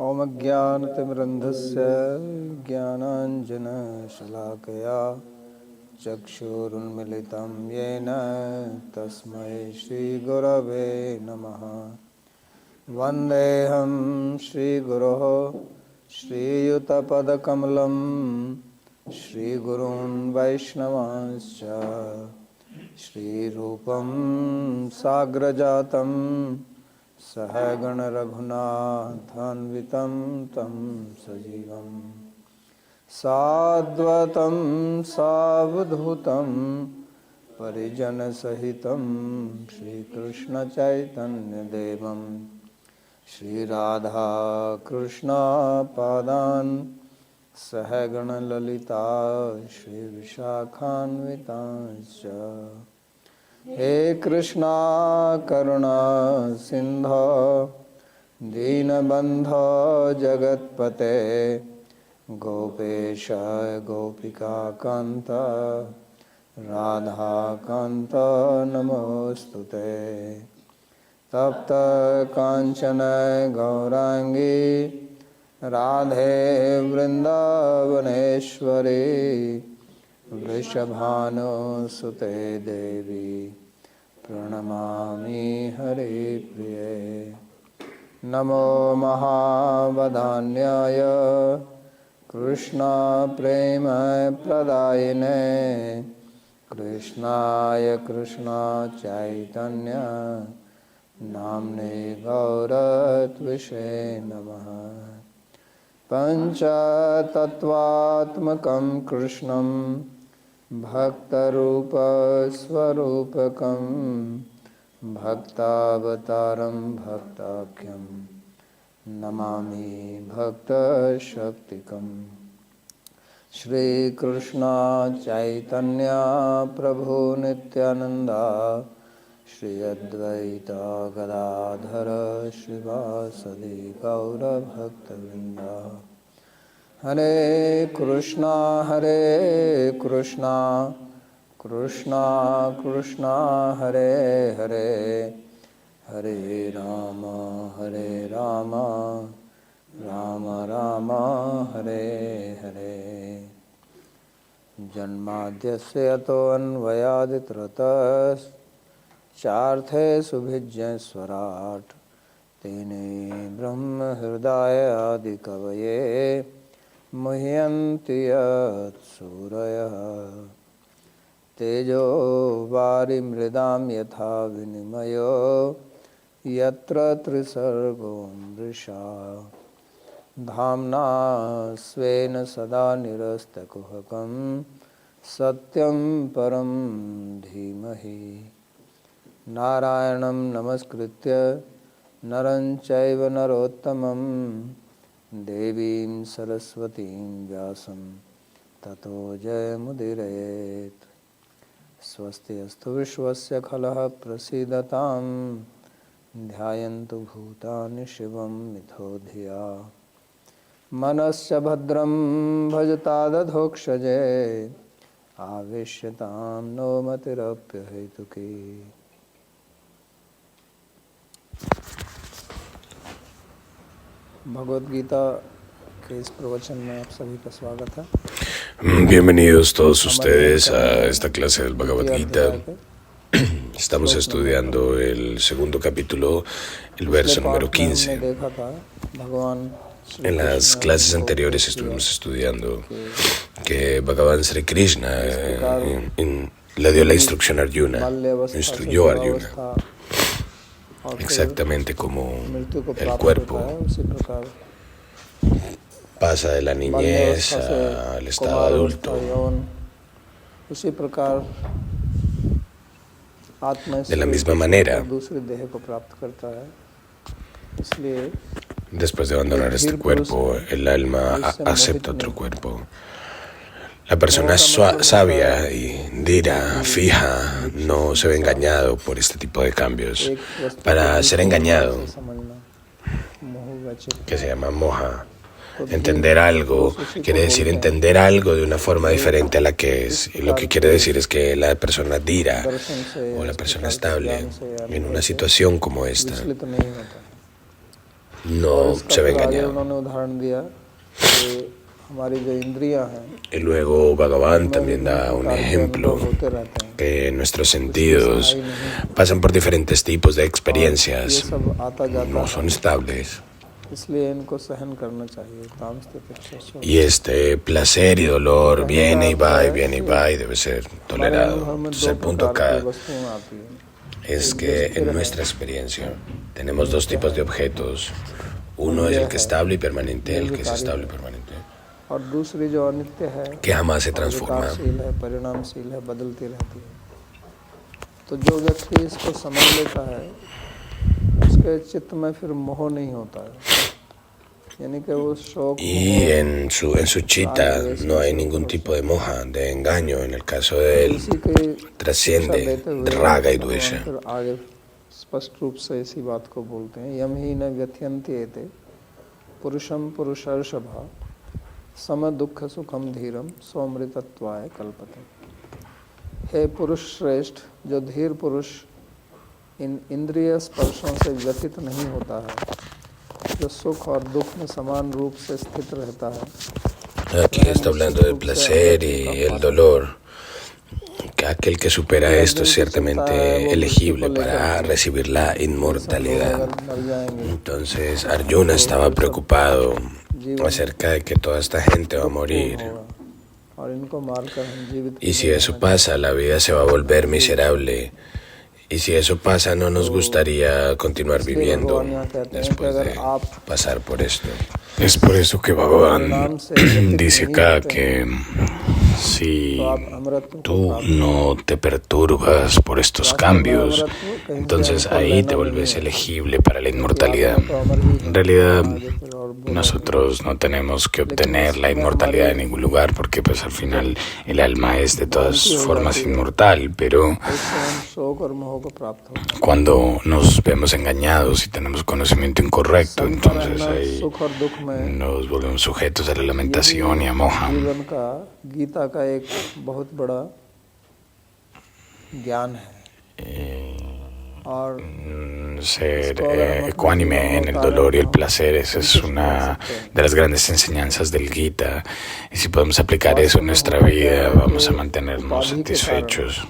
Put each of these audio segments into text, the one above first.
ॐ अज्ञानतिमिरन्धस्य ज्ञानाञ्जनशलाकया चक्षुरुन्मिलितं येन तस्मै श्रीगुरवे नमः। वन्देऽहं श्रीगुरोः श्रीयुतपदकमलं श्रीगुरून् वैष्णवांश्च श्रीरूपं साग्रजातं सहगणरघुनाथान्वितं तं सजीवं साद्वतं सावधूतं परिजनसहितं श्रीकृष्णचैतन्यदेवं श्रीराधाकृष्णपादान् सहगणललिता श्रीविशाखान्वितांश्च। हे कृष्णा करुणा सिंधो दीनबंधो जगत्पते गोपेश गोपिकाकान्त राधाकान्त नमोस्तुते। तप्त कांचन गौरांगी राधे वृंदावनेश्वरी वृषभानुसुते देवी प्रणमामि हरिप्रिये। नमो महावदान्याय कृष्णप्रेम प्रदायिने कृष्णाय कृष्ण चैतन्य नाम्ने गौरत्विषे नमः। पंचतत्वात्मकं कृष्णं भक्तरूपस्वरूपकं भक्तावतारं भक्ताख्यं नमामि भक्तशक्तिकम्। श्रीकृष्ण चैतन्य प्रभु नित्यानंदा श्री अद्वैत गदाधर श्रीवासदि गौरभक्तवृंदा। हरे कृष्णा कृष्णा कृष्णा हरे हरे हरे राम राम राम हरे हरे। जन्माद्यस्य यतोऽन्वयादितरतश्चार्थे सुभिज्ञस्वराट् तेने ब्रह्म हृदय आदिकवये मुह्यन्ति यत्सूरयः। तेजो वारिमृदां यथा विनिमयो यत्र त्रिसर्गो मृषा धाम्ना स्वेन सदा निरस्तकुहकं सत्यं परं धीमहि। नारायणं नमस्कृत्य नरं चैव नरोत्तमं देवीं सरस्वतीं व्यासं ततो जयमुदीरयेत्। स्वस्ति अस्तु विश्वस्य खलः प्रसीदतां ध्यायन्तु भूतानि शिवं मिथो धिया। मनस्य भद्रं भजतादधोक्षजे आवेश्यतां नो मतिरप्यहेतुकी। भगवद गीता के इस प्रवचन में आप सभी का स्वागत है। Bienvenidos todos ustedes a esta clase del Bhagavad Gita. Estamos estudiando el segundo capítulo, el verso número 15. En las clases anteriores estuvimos estudiando que Bhagavan Sri Krishna le dio la instrucción a Arjuna, instruyó a Arjuna, exactamente como el cuerpo pasa de la niñez al estado adulto. De la misma manera, después de abandonar este cuerpo, el alma acepta otro cuerpo. La persona sabia y dhira, fija, no se ve engañado por este tipo de cambios. Para ser engañado, que se llama moha, entender algo quiere decir entender algo de una forma diferente a la que es. Y lo que quiere decir es que la persona dhira o la persona estable en una situación como esta no se ve engañado. उन्होंने उदाहरण दिया कि हमारी जो इंद्रियां हैं Y luego Bhagavan también da un ejemplo होते रहते हैं, que nuestros sentidos pasan por diferentes tipos de ये experiencias, सब आता जाता no son estables. इसलिए इनको सहन करना चाहिए। काम स्थिति Y este placer y dolor viene y va y viene y va y debe ser tolerado. Entonces el punto acá वस्तुएं आती हैं, es que en nuestra experiencia tenemos dos tipos de objetos. Uno es el que es estable y permanente, el que es estable y permanente, और दूसरी जो अनित्य है, que jamás se transforma. विकारशील है, परिणामशील है, बदलती रहती है। तो जो व्यक्ति इसको समझ लेता है उसके चित्त में फिर मोह नहीं होता है, यानी कि वो शौक Y en su chita no hay ningún tipo de moja, de engaño. En el caso de él, trasciende raga y dvesha. फिर आगे स्पष्ट रूप से इसी बात को बोलते हैं, यम ही न व्यथयन्ति एते पुरुषम पुरुषर्षभा सम दुख सुखम धीरम सौमृतत्वाय कल्पते। हे पुरुष श्रेष्ठ, जो धीर पुरुष इन इंद्रिय स्पर्शों से व्यथित नहीं होता है, जो सुख और दुख में समान रूप से स्थित रहता है। Aquí está hablando del placer y el dolor. Que aquel que supera esto es ciertamente elegible para recibir la inmortalidad. Entonces Arjuna estaba preocupado acerca de que toda esta gente va a morir. Y si eso pasa, la vida se va a volver miserable. Y si eso pasa, no nos gustaría continuar viviendo después de pasar por esto. Es por eso que Bhagavan dice acá que si tú no te perturbas por estos cambios, entonces ahí te vuelves elegible para la inmortalidad. En realidad, nosotros no tenemos que obtener la inmortalidad en ningún lugar porque pues al final el alma es de todas formas inmortal, pero cuando nos vemos engañados y tenemos conocimiento incorrecto, entonces ahí nos volvemos sujetos a la lamentación y a moja. Ser ecuánime en el dolor y el placer, esa es una de las grandes enseñanzas del Gita, y si podemos aplicar eso en nuestra vida vamos a mantenernos satisfechos.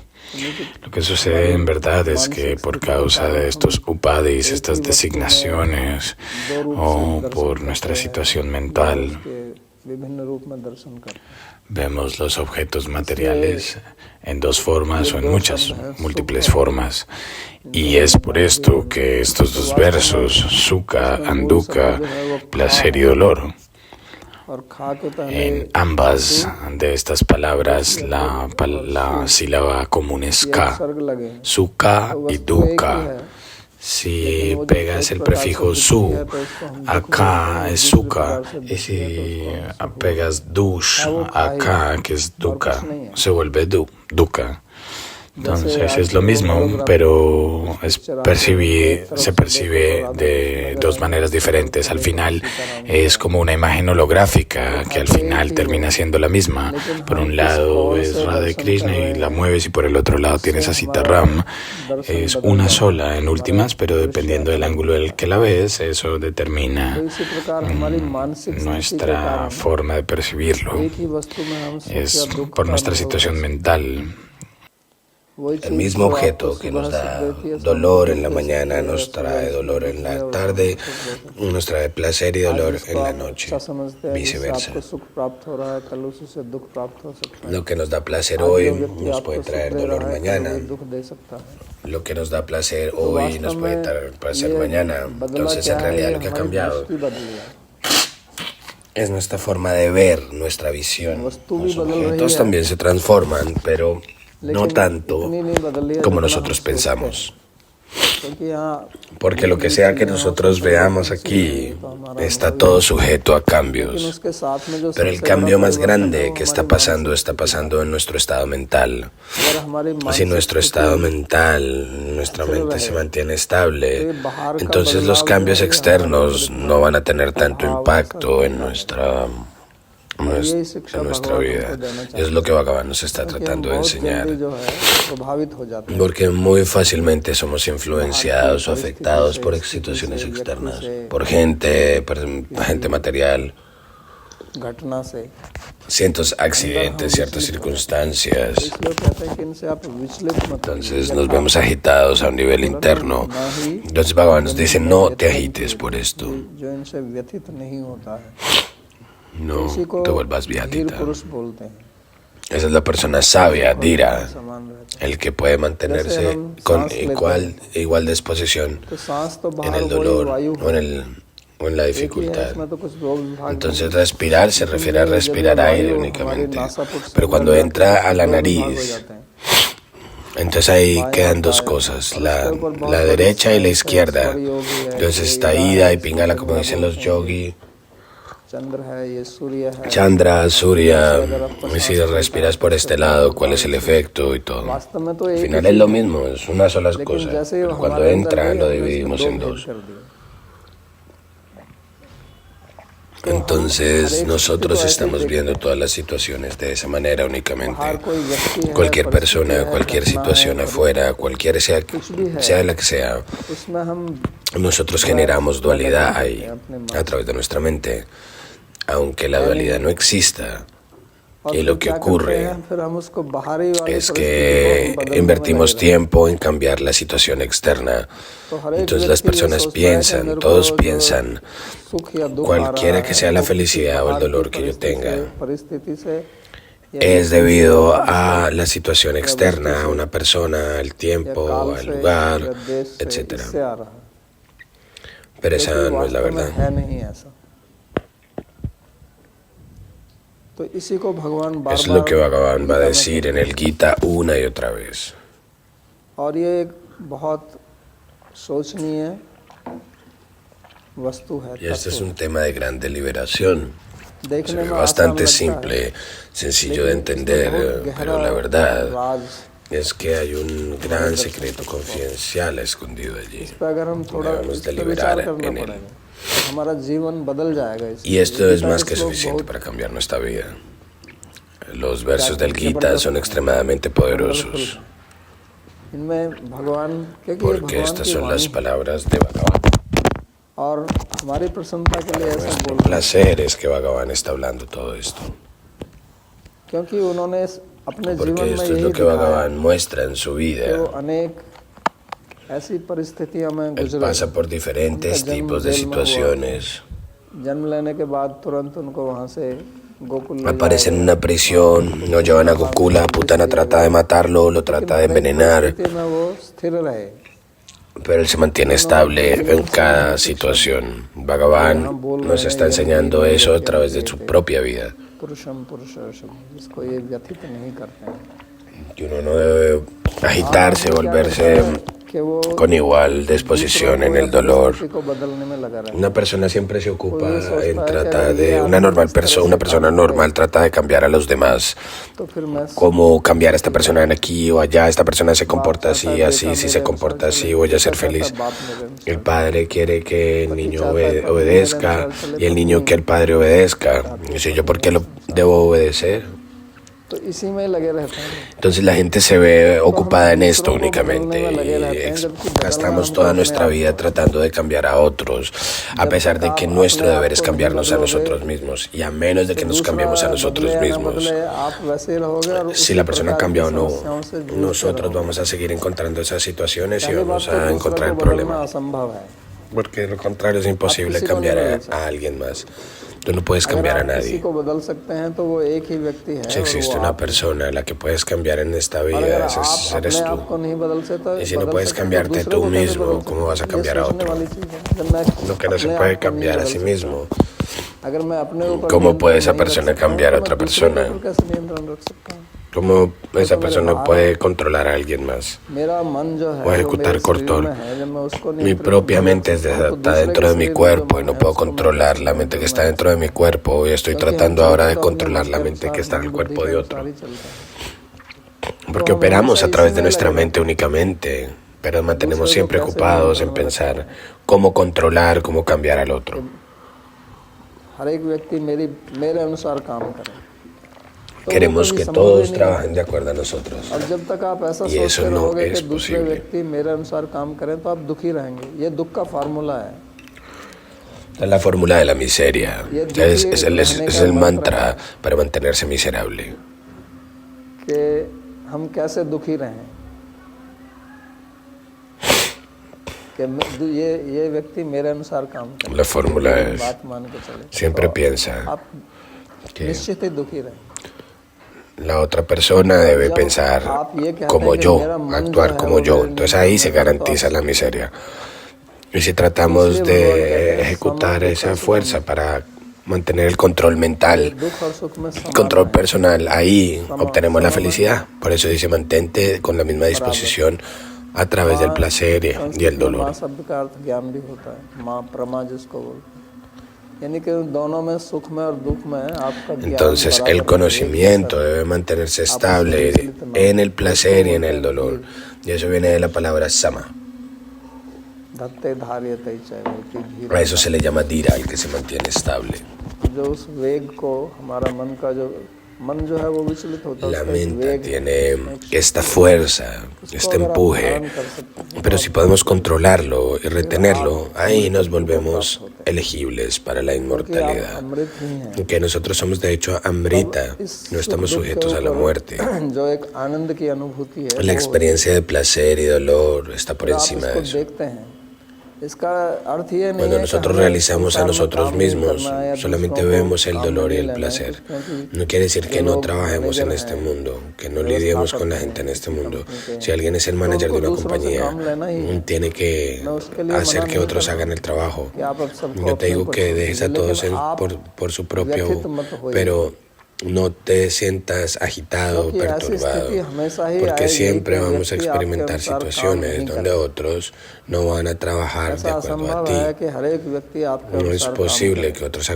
Lo que sucede en verdad es que por causa de estos upadis, estas designaciones, o por nuestra situación mental, vemos los objetos materiales en dos formas o en muchas, múltiples formas. Y es por esto que estos dos versos, sukha, andukkha, placer y dolor, en ambas de estas palabras la sílaba común es ka, sukha y dukkha. Si pegas el prefijo su, acá es sukha, y si pegas dush, acá que es dukkha, se vuelve dukkha. Entonces es lo mismo, pero se percibe de dos maneras diferentes. Al final es como una imagen holográfica que al final termina siendo la misma. Por un lado es Radha y Krishna y la mueves, y por el otro lado tienes a Sitaram. Es una sola en últimas, pero dependiendo del ángulo del que la ves, eso determina nuestra forma de percibirlo. Es por nuestra situación mental. El mismo objeto que nos da dolor en la mañana nos trae dolor en la tarde, nos trae placer y dolor en la noche, viceversa. Lo que nos da placer hoy nos puede traer dolor mañana. Lo que nos da placer hoy nos puede traer placer mañana. Entonces, en realidad lo que ha cambiado es nuestra forma de ver, nuestra visión. Los objetos también se transforman, pero no tanto como nosotros pensamos. Porque lo que sea que nosotros veamos aquí está todo sujeto a cambios. Pero el cambio más grande que está pasando en nuestro estado mental. Si nuestro estado mental, nuestra mente se mantiene estable, entonces los cambios externos no van a tener tanto impacto en nuestra en nuestra vida. Es lo que Bhagavan nos está tratando de enseñar. Porque muy fácilmente somos influenciados o afectados por situaciones externas, por gente material, ciertos accidentes, ciertas circunstancias. Entonces nos vemos agitados a un nivel interno. Entonces Bhagavan nos dice, no te agites por esto. No te vuelvas viatita. Esa es la persona sabia, Dhira, el que puede mantenerse con igual disposición en el dolor o en la dificultad. Entonces respirar se refiere a respirar aire únicamente. Pero cuando entra a la nariz, entonces ahí quedan dos cosas, la derecha y la izquierda. Entonces está Ida y Pingala, como dicen los yogi. Chandra, Surya, y si respiras por este lado, cuál es el efecto y todo. Al final es lo mismo, es una sola cosa, pero cuando entra lo dividimos en dos. Entonces nosotros estamos viendo todas las situaciones de esa manera únicamente. Cualquier persona, cualquier situación afuera, cualquier sea la que sea, nosotros generamos dualidad ahí, a través de nuestra mente. Aunque la dualidad no exista, y lo que ocurre es que invertimos tiempo en cambiar la situación externa. Entonces las personas piensan, todos piensan, cualquiera que sea la felicidad o el dolor que yo tenga, es debido a la situación externa, a una persona, al tiempo, al lugar, etc. Pero esa no es la verdad. Es lo que Bhagavan va a decir en el Gita una y otra vez. Y este es un tema de gran deliberación. Se ve bastante simple, sencillo de entender, pero la verdad es que hay un gran secreto confidencial escondido allí. Debemos deliberar en él. Y esto es más que suficiente para cambiar nuestra vida. Los versos del Gita son extremadamente poderosos, porque estas son las palabras de Bhagavan. Nuestro placer es que Bhagavan está hablando todo esto, porque esto es lo que Bhagavan muestra en su vida. Él pasa por diferentes tipos de situaciones. Aparece en una prisión, lo llevan a Gokula, Putana trata de matarlo, lo trata de envenenar. Pero él se mantiene estable en cada situación. Bhagavan nos está enseñando eso a través de su propia vida. Que uno no debe agitarse, volverse con igual disposición en el dolor. Una persona siempre se ocupa en tratar de una persona normal trata de cambiar a los demás. Cómo cambiar a esta persona de aquí o allá, esta persona se comporta así, si se comporta así voy a ser feliz. El padre quiere que el niño obedezca y el niño que el padre obedezca. Y si yo, ¿por qué lo debo obedecer? Entonces la gente se ve ocupada en esto únicamente y gastamos toda nuestra vida tratando de cambiar a otros, a pesar de que nuestro deber es cambiarnos a nosotros mismos, y a menos de que nos cambiemos a nosotros mismos, si la persona cambia o no, nosotros vamos a seguir encontrando esas situaciones y vamos a encontrar el problema, porque lo contrario es imposible cambiar a alguien más. Tú no puedes cambiar a nadie. Si existe una persona a la que puedes cambiar en esta vida, ese eres tú. Y si no puedes cambiarte tú mismo, ¿cómo vas a cambiar a otro? Lo que no se puede cambiar a sí mismo, ¿cómo puede esa persona cambiar a otra persona? ¿Cómo esa persona puede controlar a alguien más o ejecutar control? Mi propia mente está dentro de mi cuerpo y no puedo controlar la mente que está dentro de mi cuerpo, y estoy tratando ahora de controlar la mente que está en el cuerpo de otro. Porque operamos a través de nuestra mente únicamente, pero nos mantenemos siempre ocupados en pensar cómo controlar, cómo cambiar al otro. हर एक व्यक्ति मेरे अनुसार काम करे। Queremos que todos trabajen de acuerdo a nosotros. और जब तक आप ऐसा Y eso सोचते no रहोगे es कि दूसरे posible. व्यक्ति मेरे अनुसार काम करें तो आप दुखी रहेंगे। ये दुख का फार्मूला है। Es la fórmula de la miseria. Es el mantra para mantenerse miserable. कि हम कैसे दुखी रहें, कि ये व्यक्ति मेरे अनुसार काम करे। La fórmula es, बात मान के चले, siempre piensa आप que निश्चित ही दुखी रहें। la otra persona debe pensar como yo, actuar como yo. Entonces ahí se garantiza la miseria. Y si tratamos de ejecutar esa fuerza para mantener el control mental, control personal, ahí obtenemos la felicidad. Por eso dice, mantente con la misma disposición a través del placer y el dolor. Entonces el conocimiento debe mantenerse estable en el placer y en el dolor. Y eso viene de la palabra sama. A eso se le llama dhira, el que se mantiene estable. La mente tiene esta fuerza, este empuje, pero si podemos controlarlo y retenerlo, ahí nos volvemos elegibles para la inmortalidad. Que nosotros somos de hecho Amrita, no estamos sujetos a la muerte. La experiencia de placer y dolor está por encima de eso. Cuando nosotros realizamos a nosotros mismos, solamente vemos el dolor y el placer. No quiere decir que no trabajemos en este mundo, que no lidiemos con la gente en este mundo. Si alguien es el manager de una compañía, tiene que hacer que otros hagan el trabajo. Yo te digo que dejes a todos por su propio, pero no te sientas agitado o perturbado, porque siempre vamos a experimentar situaciones donde otros no van a trabajar de acuerdo a ti. No es posible que otros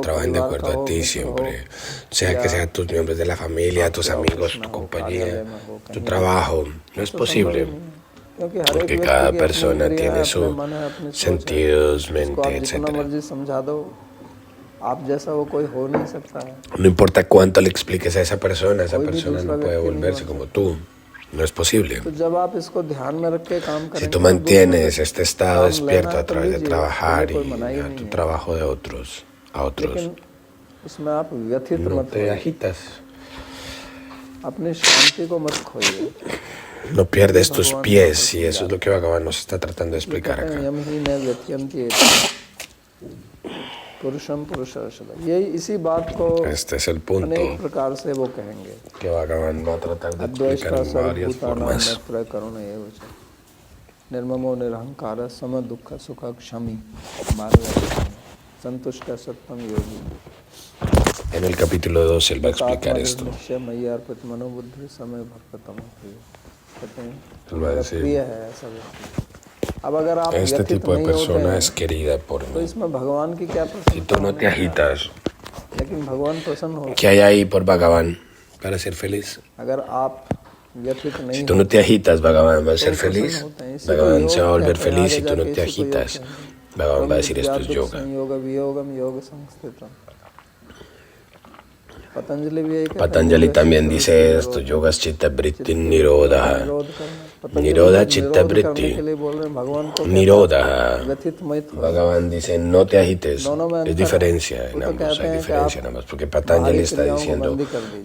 trabajen de acuerdo a ti siempre, sea que sean tus miembros de la familia, tus amigos, tu compañía, tu trabajo. No es posible, porque cada persona tiene sus sentidos, mente, etc. No importa cuánto le expliques a esa persona no puede volverse como tú. No es posible. Si tú mantienes este estado despierto a través de trabajar y a tu trabajo de otros, no te agitas. No pierdes tus pies, y eso es lo que Bhagavan nos está tratando de explicar acá. Este es el punto que Bhagavan va a tratar de explicar en varias formas. En el capítulo 2 él va a explicar esto. Él va a decir, este tipo de persona es querida por mí. Si tú no te agitas, ¿qué hay ahí por Bhagavan para ser feliz? Si tú no te agitas, Bhagavan va a ser feliz. Bhagavan se va a volver feliz si tú no te agitas. Bhagavan va a decir, esto es yoga. Patanjali también dice esto, yogas chitta vritti nirodha. Nirodha chitta vritti. Nirodha. Bhagavan dice, no te agites. Es diferencia en ambos, hay diferencia en ambos, porque Patanjali está diciendo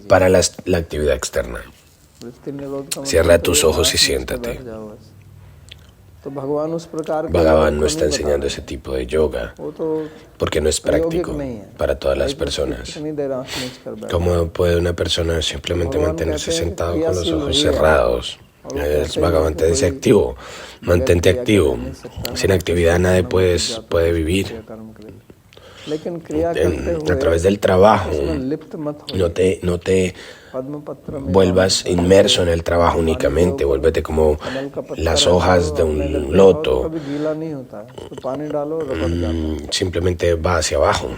para la actividad externa. Cierra tus ojos y siéntate. Bhagavan no está enseñando ese tipo de yoga porque no es práctico para todas las personas. ¿Cómo puede una persona simplemente mantenerse sentado con los ojos cerrados? Bhagavan te dice activo, mantente activo. Sin actividad nadie puede vivir. A través del trabajo, no te vuelvas inmerso en el trabajo únicamente, vuélvete como las hojas de un loto, simplemente va hacia abajo.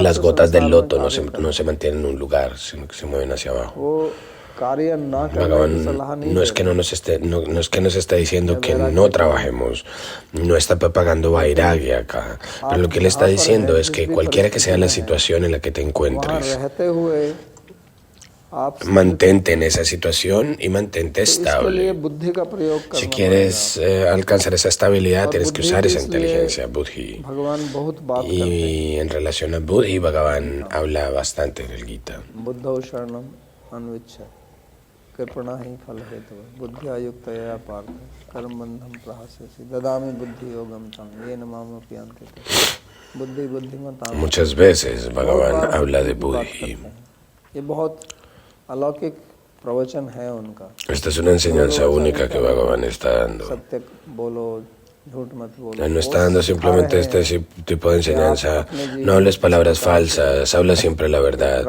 Las gotas del loto no se mantienen en un lugar, sino que se mueven hacia abajo. कार्य ना करने की Bhagavan सलाह नहीं no दे es que रहे। no es que nos está diciendo que no trabajemos, no está propagando vairagya acá, pero lo que él está diciendo es que cualquiera que sea la situación en la que te वहाँ encuentres, रहते हुए आप mantente en esa situación y mantente तो इसके लिए estable. बुद्धि का प्रयोग Si करना quieres alcanzar esa estabilidad, और tienes que बुद्धि usar की esa इसलिए inteligencia, buddhi. भगवान बहुत बात करते हैं। Y en relación a buddhi, Bhagavan habla bastante en el Gita. बुद्धौ शरणम अन्विच्छ कृपणा ही फल हेतु बुद्धिया युक्तया पार्थ कर्म बंधम प्रहास्यसि ददामि बुद्धि योगम तं येन मामपि अन्ते बुद्धि बुद्धिमतां। Muchas veces Bhagavan habla de buddhi. ये बहुत अलौकिक प्रवचन है उनका। Esta es una enseñanza única que Bhagavan está dando. सत्य बोलो झूठ मत बोलो। Él no está dando simplemente este tipo de enseñanza. No hables palabras falsas, habla siempre la verdad.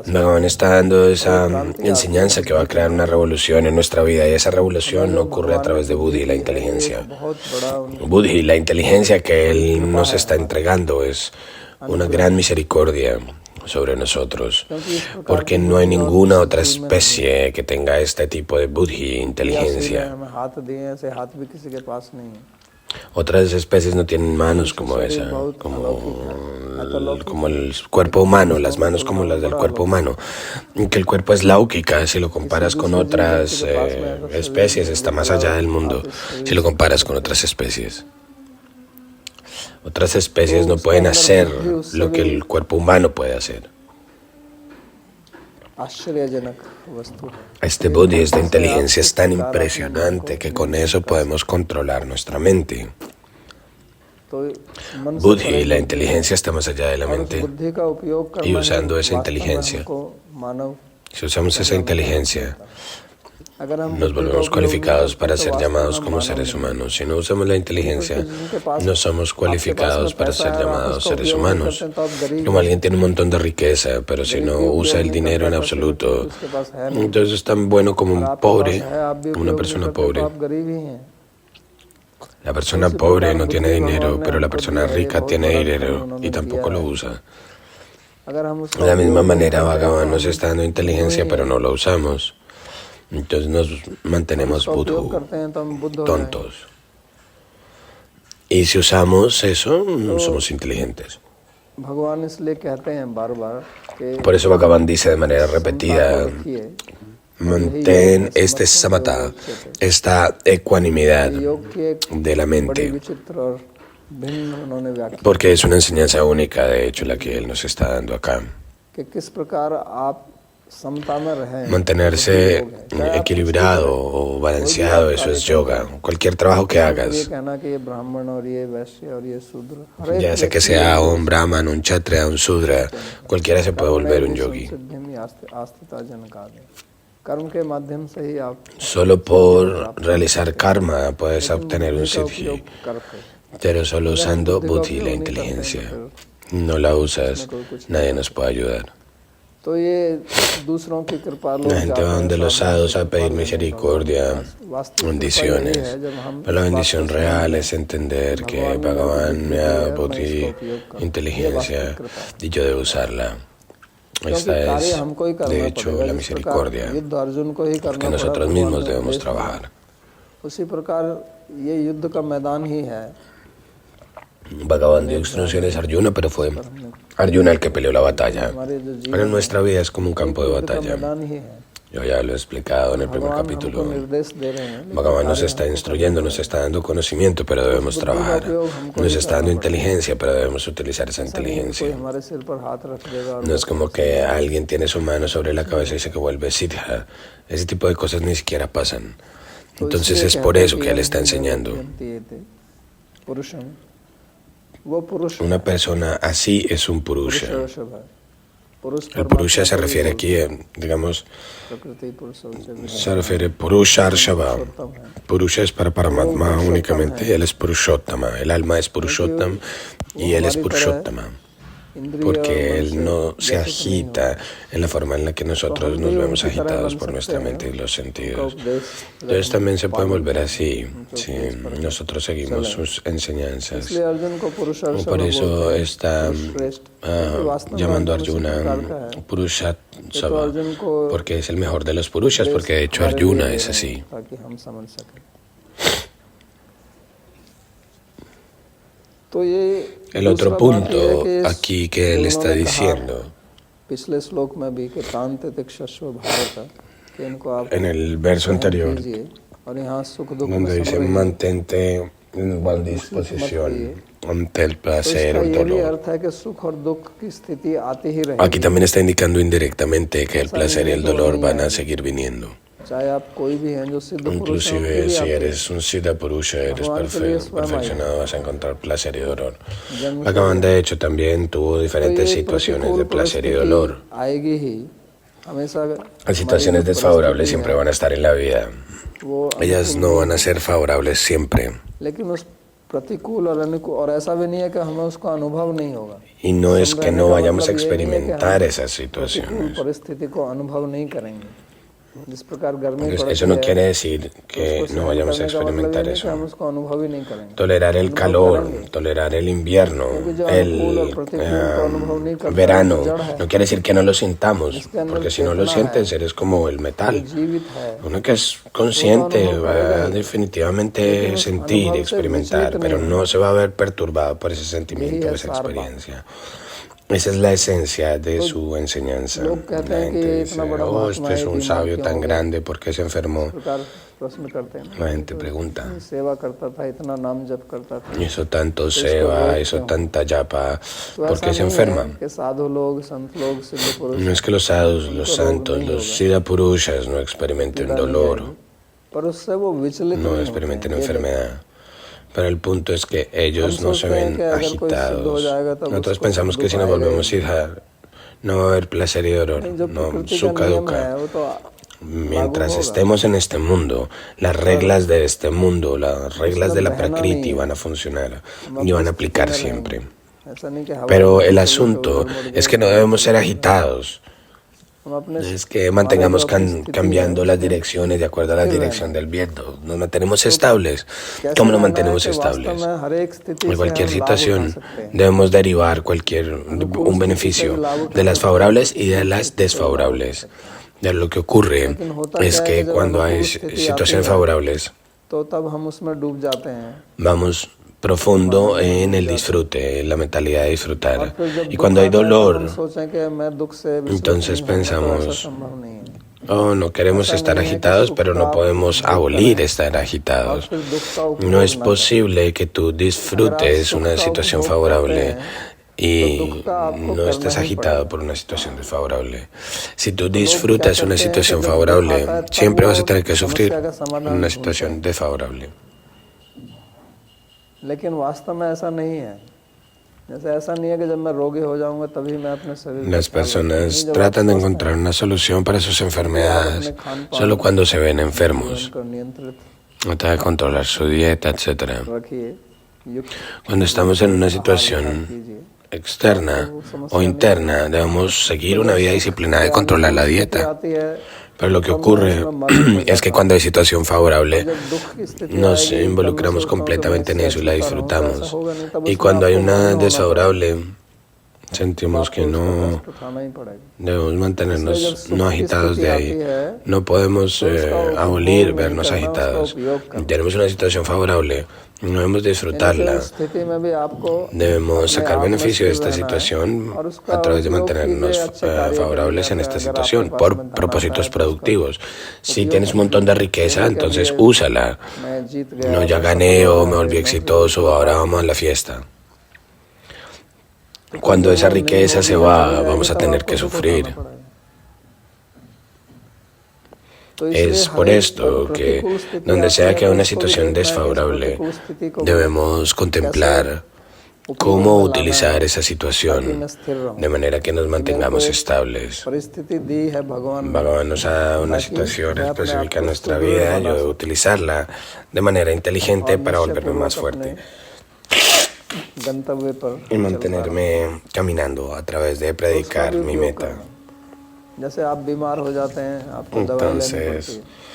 Bhagavan está dando esa enseñanza que va a crear una revolución en nuestra vida, y esa revolución no ocurre a través de buddhi, la inteligencia. Buddhi, la inteligencia que él nos está entregando, es una gran misericordia sobre nosotros, porque no hay ninguna otra especie que tenga este tipo de buddhi, inteligencia. Otras especies no tienen manos como esa, como el cuerpo humano, las manos como las del cuerpo humano. Que el cuerpo es láukica, si lo comparas con otras especies, está más allá del mundo, si lo comparas con otras especies. Otras especies no pueden hacer lo que el cuerpo humano puede hacer. Este buddhi, esta inteligencia es tan impresionante que con eso podemos controlar nuestra mente. Buddhi, la inteligencia está más allá de la mente. Y usando esa inteligencia, si usamos esa inteligencia, nos volvemos cualificados para ser llamados como seres humanos. Si no usamos la inteligencia, no somos cualificados para ser llamados seres humanos. Como alguien tiene un montón de riqueza, pero si no usa el dinero en absoluto, entonces es tan bueno como un pobre, como una persona pobre. La persona pobre no tiene dinero, pero la persona rica tiene dinero y tampoco lo usa. De la misma manera, Bhagavan nos está dando inteligencia, pero no lo usamos. Entonces nos mantenemos buddhu, tontos. Y si usamos eso, somos inteligentes. Por eso Bhagavan dice de manera repetida, mantén este samatha, esta ecuanimidad de la mente, porque es una enseñanza única, de hecho, la que él nos está dando acá. Mantenerse equilibrado o balanceado, eso es yoga. Cualquier trabajo que hagas, ya sea que sea un brahman, un kshatriya, un sudra, cualquiera se puede volver un yogi. Solo por realizar karma puedes obtener un siddhi, pero solo usando buddhi, la inteligencia. No la usas, nadie nos puede ayudar. La gente va donde los sadhus a pedir misericordia, bendiciones. Pero la bendición real es entender que Bhagavan me da buddhi, inteligencia, y yo debo usarla. Esta es, de hecho, la misericordia, porque nosotros mismos debemos trabajar. Bhagavan dio instrucciones a Arjuna, pero fue Arjuna el que peleó la batalla. Ahora nuestra vida es como un campo de batalla. Yo ya lo he explicado en el primer capítulo. Bhagavan nos está instruyendo, nos está dando conocimiento, pero debemos trabajar. Nos está dando inteligencia, pero debemos utilizar esa inteligencia. No es como que alguien tiene su mano sobre la cabeza y se vuelve siddha. Ese tipo de cosas ni siquiera pasan. Entonces es por eso que él está enseñando. Una persona así es un purusha. El purusha se refiere aquí, digamos, se refiere purusha arshava. Purusha es para Paramatma únicamente, él es purushottama. El alma es purushottama y él es purushottama. porque él no se agita en la forma en la que nosotros nos vemos agitados por nuestra mente y los sentidos. Entonces también se puede volver así si nosotros seguimos sus enseñanzas. Por eso está llamando a Arjuna Purushattva, porque es el mejor de los Purushas, porque de hecho Arjuna es así. El otro punto aquí que él está diciendo, en el verso anterior, donde dice mantente en igual disposición ante el placer o el dolor. Aquí también está indicando indirectamente que el placer y el dolor van a seguir viniendo. Inclusive si eres un Siddha Purusha, eres perfeccionado, vas a encontrar placer y dolor. Bhagavan de hecho también tuvo diferentes situaciones de placer y dolor. Las situaciones desfavorables siempre van a estar en la vida. Ellas no van a ser favorables siempre. Y no es que no vayamos a experimentar esas situaciones. Eso no quiere decir que no vayamos a experimentar eso. Tolerar el calor, tolerar el invierno, el verano, no quiere decir que no lo sintamos, porque si no lo sientes eres como el metal. Uno que es consciente va a definitivamente sentir, experimentar, pero no se va a ver perturbado por ese sentimiento, esa experiencia. Esa es la esencia de su enseñanza. La gente dice, oh, este es un sabio tan grande, ¿por qué se enfermó? La gente pregunta, hizo tanto seva, hizo tanta japa, ¿por qué se enferma? No es que los sadhus, los santos, los siddha purushas no experimenten dolor, no experimenten enfermedad. Pero el punto es que ellos no se ven agitados. Nosotros pensamos que si nos volvemos siddha, no va a haber placer y dolor. No, sukha dukkha. Mientras estemos en este mundo, las reglas de este mundo, las reglas de la prakriti van a funcionar y van a aplicar siempre. Pero el asunto es que no debemos ser agitados. Es que mantengamos cambiando las direcciones de acuerdo a la dirección del viento. Nos mantenemos estables. ¿Cómo nos mantenemos estables? En cualquier situación debemos derivar un beneficio de las favorables y de las desfavorables. Ya lo que ocurre es que cuando hay situaciones favorables, vamos profundo en el disfrute, en la mentalidad de disfrutar. Y cuando hay dolor, entonces pensamos, oh, no queremos estar agitados, pero no podemos abolir estar agitados. No es posible que tú disfrutes una situación favorable y no estés agitado por una situación desfavorable. Si tú disfrutas una situación favorable, siempre vas a tener que sufrir una situación desfavorable. Las personas tratan de encontrar una solución para sus enfermedades solo cuando se ven enfermos. Tratan de controlar su dieta, etc. Cuando estamos en una situación externa o interna, debemos seguir una vida disciplinada y controlar la dieta. Pero lo que ocurre es que cuando hay situación favorable, nos involucramos completamente en eso y la disfrutamos. Y cuando hay una desfavorable, sentimos que no debemos mantenernos no agitados de ahí. No podemos abolir vernos agitados. Tenemos una situación favorable, no debemos disfrutarla. Debemos sacar beneficio de esta situación a través de mantenernos favorables en esta situación por propósitos productivos. Si tienes un montón de riqueza, entonces úsala. No, ya gané o me volví exitoso, ahora vamos a la fiesta. Cuando esa riqueza se va, vamos a tener que sufrir. Es por esto que donde sea que haya una situación desfavorable, debemos contemplar cómo utilizar esa situación de manera que nos mantengamos estables. Bhagavan nos ha dado una situación específica en nuestra vida, yo debo utilizarla de manera inteligente para volverme más fuerte. गंतव्य पर y mantenerme caminando a través de predicar mi meta. जैसे आप बीमार हो जाते हैं, आपको दवाई लेनी पड़ती है।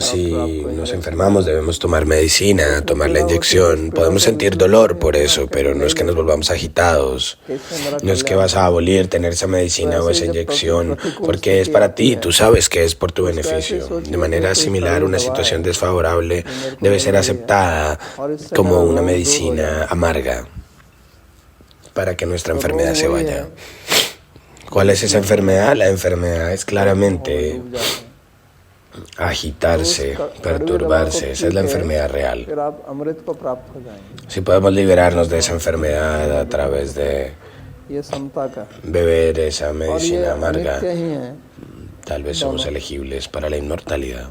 Si nos enfermamos debemos tomar medicina, tomar la inyección. Podemos sentir dolor por eso, pero no es que nos volvamos agitados. No es que vas a abolir tener esa medicina o esa inyección, porque es para ti, tú sabes que es por tu beneficio. De manera similar, una situación desfavorable debe ser aceptada como una medicina amarga para que nuestra enfermedad se vaya. ¿Cuál es esa enfermedad? La enfermedad es claramente agitarse, perturbarse. Esa es la enfermedad real. Si podemos liberarnos de esa enfermedad a través de beber esa medicina amarga, tal vez somos elegibles para la inmortalidad.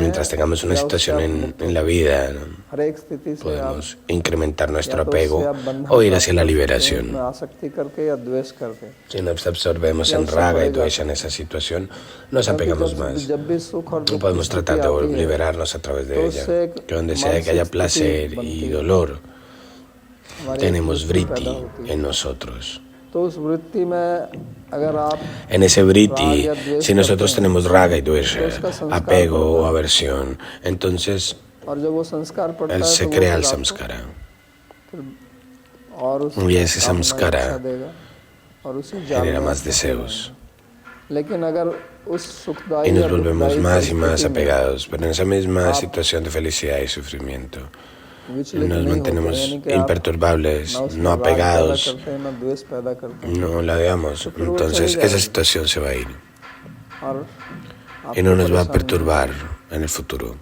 Mientras tengamos una situación en la vida, podemos incrementar nuestro apego o ir hacia la liberación. Si nos absorbemos en raga y dvesha en esa situación, nos apegamos más. No podemos tratar de liberarnos a través de ella. Que donde sea que haya placer y dolor, tenemos vritti en nosotros. En ese vritti, si nosotros tenemos raga y dvesha, apego o aversión, entonces él se crea el samskara. Y ese samskara genera más deseos. Y nos volvemos más y más apegados, pero en esa misma situación de felicidad y sufrimiento. Nos mantenemos imperturbables, no apegados, no ladeamos. Entonces esa situación se va a ir y no nos va a perturbar en el futuro.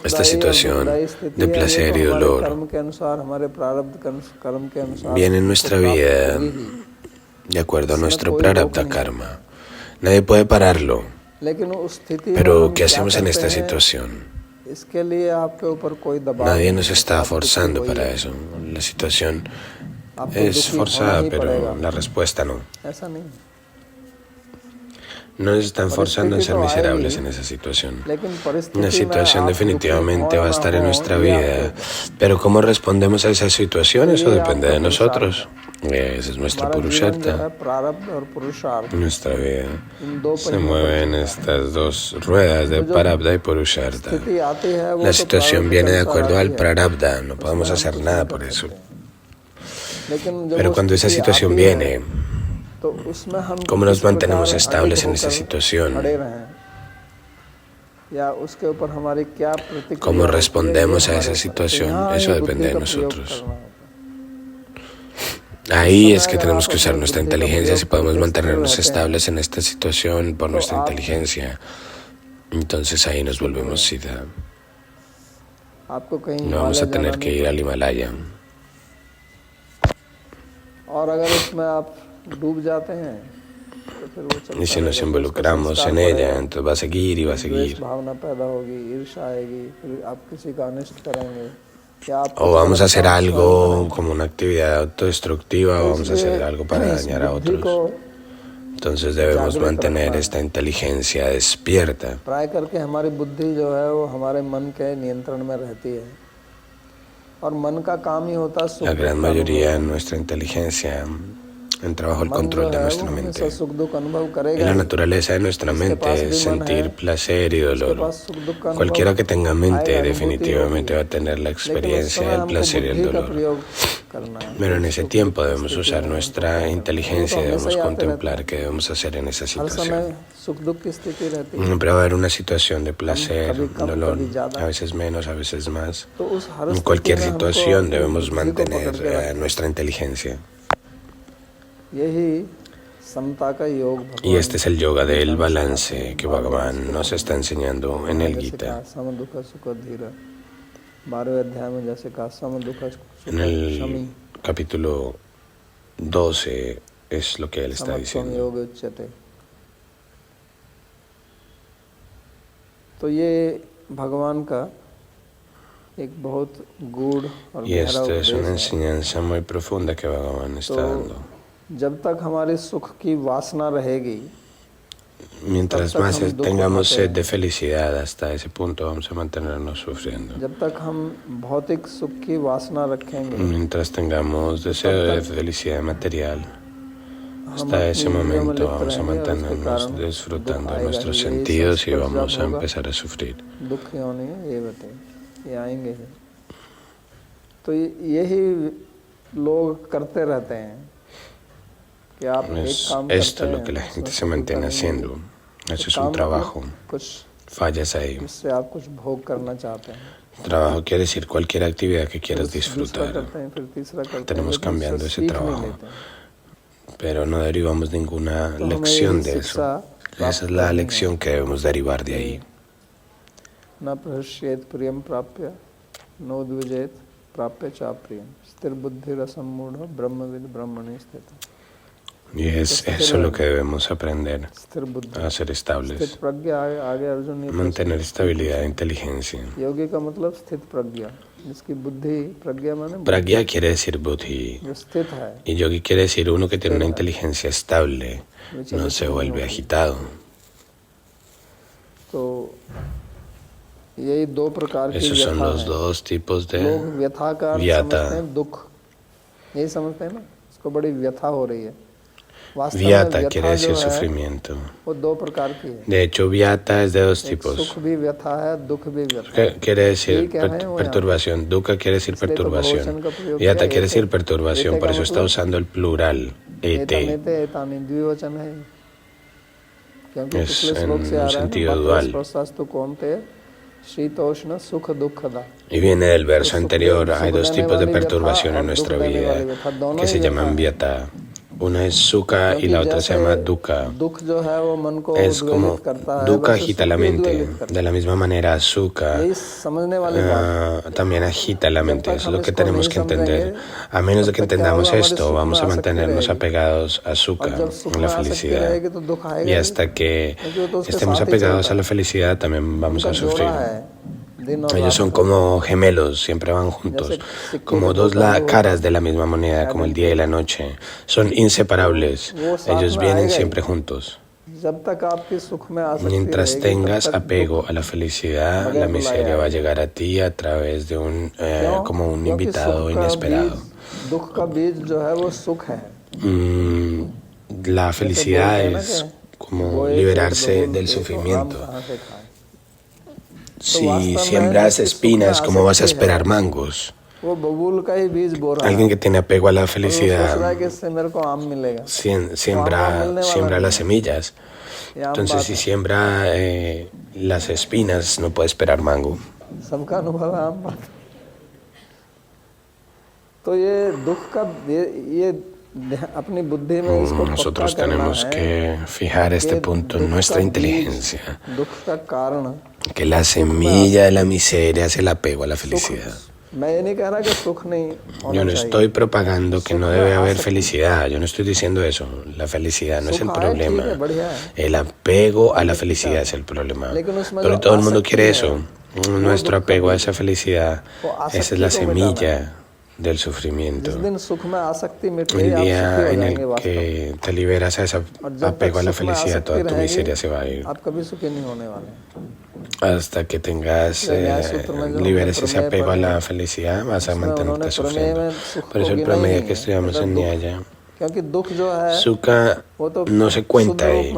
Esta situación de placer y dolor viene en nuestra vida de acuerdo a nuestro prarabdha karma. Nadie puede pararlo. Pero ¿qué hacemos en esta situación? Nadie nos está forzando para eso. La situación es forzada, pero la respuesta no. No nos están forzando a ser miserables en esa situación. La situación definitivamente va a estar en nuestra vida, pero ¿cómo respondemos a esa situación? Eso depende de nosotros. Ese es nuestro purushartha. Nuestra vida se mueve en estas dos ruedas de prarabdha y purushartha. La situación viene de acuerdo al prarabdha, no podemos hacer nada por eso. Pero cuando esa situación viene, ¿cómo nos mantenemos estables en esa situación? ¿Cómo respondemos a esa situación? Eso depende de nosotros. Ahí es que tenemos que usar nuestra inteligencia. Si podemos mantenernos estables en esta situación por nuestra inteligencia, entonces ahí nos volvemos siddha. No vamos a tener que ir al Himalaya. Y si nos involucramos en ella, entonces va a seguir y va a seguir. O vamos a hacer algo como una actividad autodestructiva, o vamos a hacer algo para dañar a otros. Entonces debemos mantener esta inteligencia despierta. La gran mayoría de nuestra inteligencia entra bajo el control de nuestra mente. Y la naturaleza de nuestra mente es sentir placer y dolor. Cualquiera que tenga mente definitivamente va a tener la experiencia del placer y el dolor. Pero en ese tiempo debemos usar nuestra inteligencia y debemos contemplar qué debemos hacer en esa situación. Siempre va a haber una situación de placer, dolor, a veces menos, a veces más. En cualquier situación debemos mantener nuestra inteligencia. Y este es el yoga del balance que Bhagavan nos está enseñando en el Gita. En el capítulo 12 es lo que él está diciendo. Y esta es una enseñanza muy profunda que Bhagavan está dando. Mientras más tengamos sed de felicidad, hasta ese punto vamos a mantenernos sufriendo. Mientras tengamos deseo de felicidad material, hasta ese momento vamos a mantenernos disfrutando de nuestros sentidos y vamos a empezar a sufrir. Es esto lo que la gente se mantiene haciendo. Eso es un trabajo. Fallas ahí. Trabajo quiere decir cualquier actividad que quieras disfrutar. Tenemos cambiando ese trabajo. Pero no derivamos ninguna lección de eso. Esa es la lección que debemos derivar de ahí. Y es eso lo que debemos aprender, a ser estables, mantener estabilidad de inteligencia. Pragya quiere decir buddhi, y yogi quiere decir uno que tiene una inteligencia estable, no se vuelve agitado. Esos son los dos tipos de vyata. Vyata quiere decir sufrimiento. De hecho, vyata es de dos tipos. Quiere decir perturbación. Dukkha quiere decir perturbación. Vyata quiere decir perturbación, por eso está usando el plural, ete. Es en un sentido dual. Y viene del verso anterior, hay dos tipos de perturbación en nuestra vida que se llaman vyata. Una es sukha y la otra se llama dukkha. Es como dukkha agita la mente. De la misma manera, sukha también agita la mente. Eso es lo que tenemos que entender. A menos de que entendamos esto, vamos a mantenernos apegados a sukha, a la felicidad. Y hasta que estemos apegados a la felicidad, también vamos a sufrir. Ellos son como gemelos, siempre van juntos, como dos caras de la misma moneda, como el día y la noche. Son inseparables, ellos vienen siempre juntos. Mientras tengas apego a la felicidad, la miseria va a llegar a ti a través de como un invitado inesperado. La felicidad es como liberarse del sufrimiento. Si siembras espinas, ¿cómo vas a esperar mangos? Alguien que tiene apego a la felicidad siembra las semillas. Entonces, si siembra las espinas, no puede esperar mango. Nosotros tenemos que fijar este punto en nuestra inteligencia, que la semilla de la miseria es el apego a la felicidad. Yo no estoy propagando que no debe haber felicidad, yo no estoy diciendo eso. La felicidad no es el problema, el apego a la felicidad es el problema. Pero todo el mundo quiere eso, nuestro apego a esa felicidad, esa es la semilla del sufrimiento. El día en el que te liberas a ese apego a la felicidad, toda tu miseria se va a ir. Hasta que liberes ese apego a la felicidad, vas a mantenerte sufriendo. Por eso el promedio que estudiamos en Nyaya, sukha no se cuenta ahí.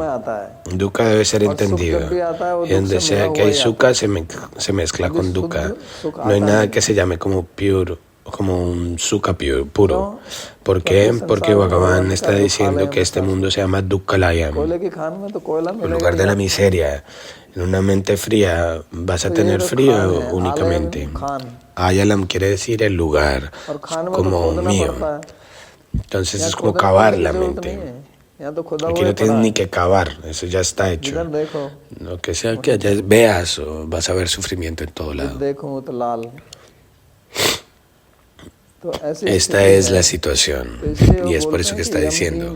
Dukkha debe ser entendido. Y donde sea que hay sukha se mezcla con dukkha. No hay nada que se llame como pure, como un sukha puro. ¿Por qué? Porque Bhagavan está diciendo que este mundo se llama Dukkhalayam, en lugar de la miseria. En una mente fría vas a tener frío únicamente. Ayalam quiere decir el lugar, como mío. Entonces es como cavar la mente. Aquí no tienes ni que cavar, eso ya está hecho. Lo que sea que allá veas, o vas a ver sufrimiento en todo lado. Esta es la situación, y es por eso que está diciendo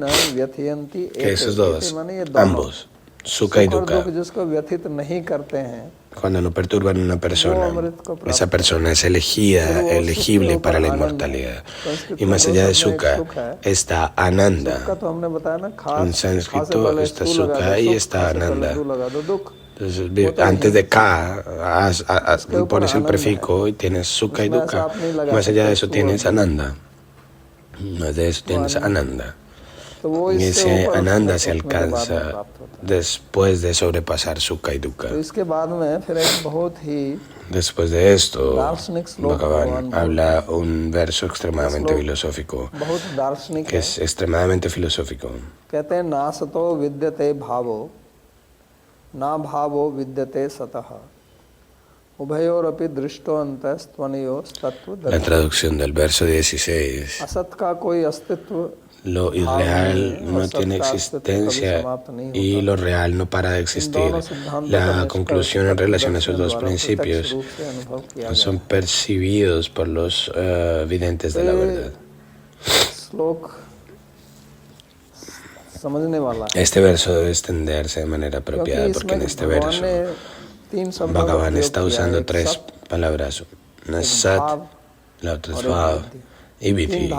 que esos dos, ambos, sukha y dukkha, cuando no perturban a una persona, esa persona es elegible para la inmortalidad. Y más allá de Sukha está Ananda. En sánscrito está Sukha y está Ananda. Entonces, antes de Ka, pones el prefijo y tienes Sukha y Dukkha. Más allá de eso tienes Ananda. Más de eso tienes Ananda. Y ese Ananda se alcanza después de sobrepasar Sukha y Dukkha. Después de esto, Bhagavan habla un verso extremadamente filosófico, que es extremadamente filosófico. La traducción del verso 16. Lo irreal no tiene existencia y lo real no para de existir. La conclusión en relación a esos dos principios son percibidos por los videntes de la verdad. Este verso debe extenderse de manera apropiada porque en este verso Bhagavan está usando tres palabras. Una es Sat, la otra es Bhav y Vidhi.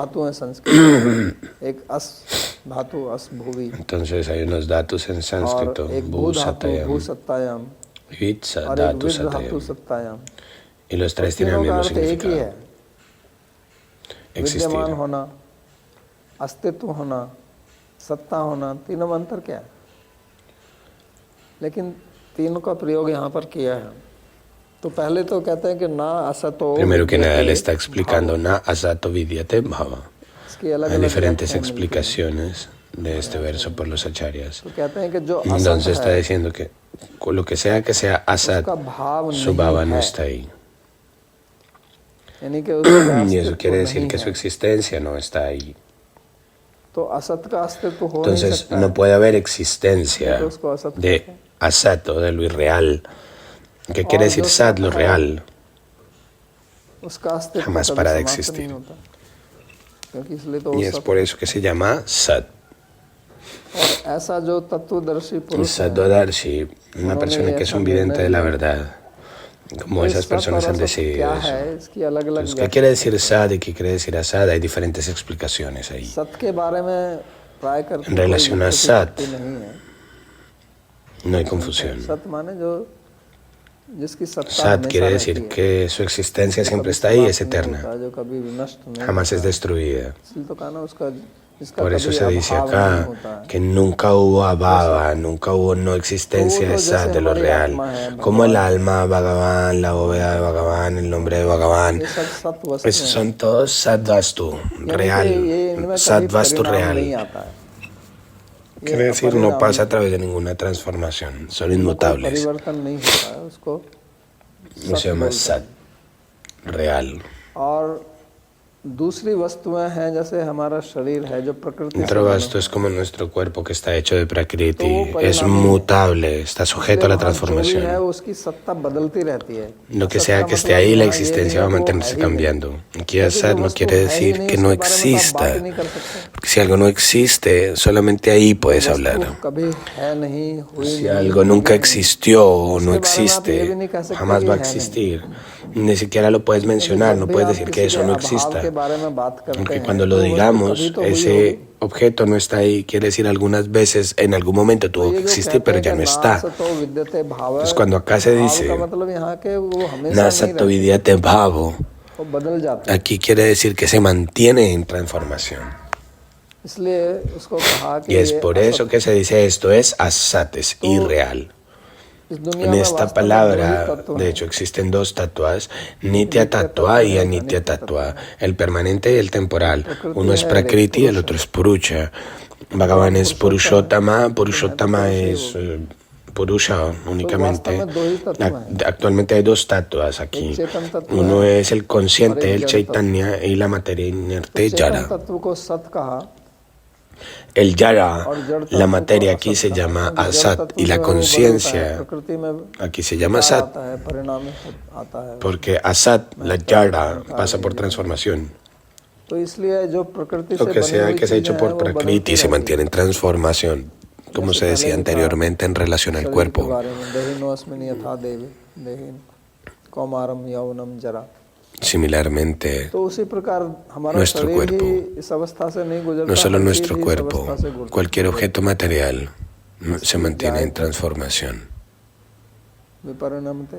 Entonces hay unos datus en sánscrito, Bhu Satayam, Vitsa Dhatu Satayam. Y los tres tienen el mismo significado. Existir. सत्ता होना, तीनों में अंतर क्या है? लेकिन तीनों का प्रयोग यहाँ पर किया है. तो पहले तो कहते हैं कि ना असतो. Primero que nada le está explicando na asato vidyate bhava. Hay diferentes explicaciones de este verso por los acharyas. Entonces está diciendo que lo que sea asat, su bhava no está ahí. Y eso quiere decir que su existencia no está ahí. Entonces no puede haber existencia de asat o de lo irreal. ¿Qué quiere decir sat? Lo real. Jamás para de existir. Y es por eso que se llama sat. Un sattvadarshi, una persona que es un vidente de la verdad, como esas personas han decidido eso. Entonces, ¿qué quiere decir Sat y qué quiere decir Asad? Hay diferentes explicaciones ahí. En relación a Sat, no hay confusión. Sat quiere decir que su existencia siempre está ahí, es eterna, jamás es destruida. Por eso se dice acá que nunca hubo abhava, nunca hubo no existencia de Sat, de lo real. Como el alma, Bhagavan, la bóveda de Bhagavan, el nombre de Bhagavan. Esos son todos Satvastu, real. Satvastu real. Quiere decir, no pasa a través de ninguna transformación, son inmutables. No se llama Sat, real. Otro vasto es como nuestro cuerpo que está hecho de Prakriti, es mutable, está sujeto a la transformación. Lo que sea que esté ahí, la existencia va a mantenerse cambiando. Aquí Asat no quiere decir que no exista, porque si algo no existe, solamente ahí puedes hablar. Si algo nunca existió o no existe, jamás va a existir. Ni siquiera lo puedes mencionar, no puedes decir que eso no exista. Porque cuando lo digamos, ese objeto no está ahí, quiere decir algunas veces, en algún momento tuvo que existir, pero ya no está. Entonces cuando acá se dice na sato vidyate bhavo, aquí quiere decir que se mantiene en transformación. Y es por eso que se dice esto es asat, es irreal. En esta palabra, de hecho, existen dos tattvas, nitya tattva y anitya tattva, el permanente y el temporal. Uno es prakriti, el otro es purusha. Bhagavan es purushottama, purushottama es purusha únicamente. Actualmente hay dos tattvas aquí. Uno es el consciente, el chaitanya, y la materia inerte, jara. El yara, la materia aquí se llama asat y la conciencia aquí se llama sat, porque asat, la yara, pasa por transformación. Lo que sea que se ha hecho por prakriti se mantiene en transformación, como se decía anteriormente en relación al cuerpo. देहिन कौमारम यौवनम जरा। Similarmente, तो उसी प्रकार हमारा nuestro शरीर cuerpo, ही इस अवस्था से नहीं गुजरता, no solo हर nuestro चीज ही इस cuerpo, अवस्था से गुजरती cualquier है। objeto material se mantiene en transformación. विपरिणमते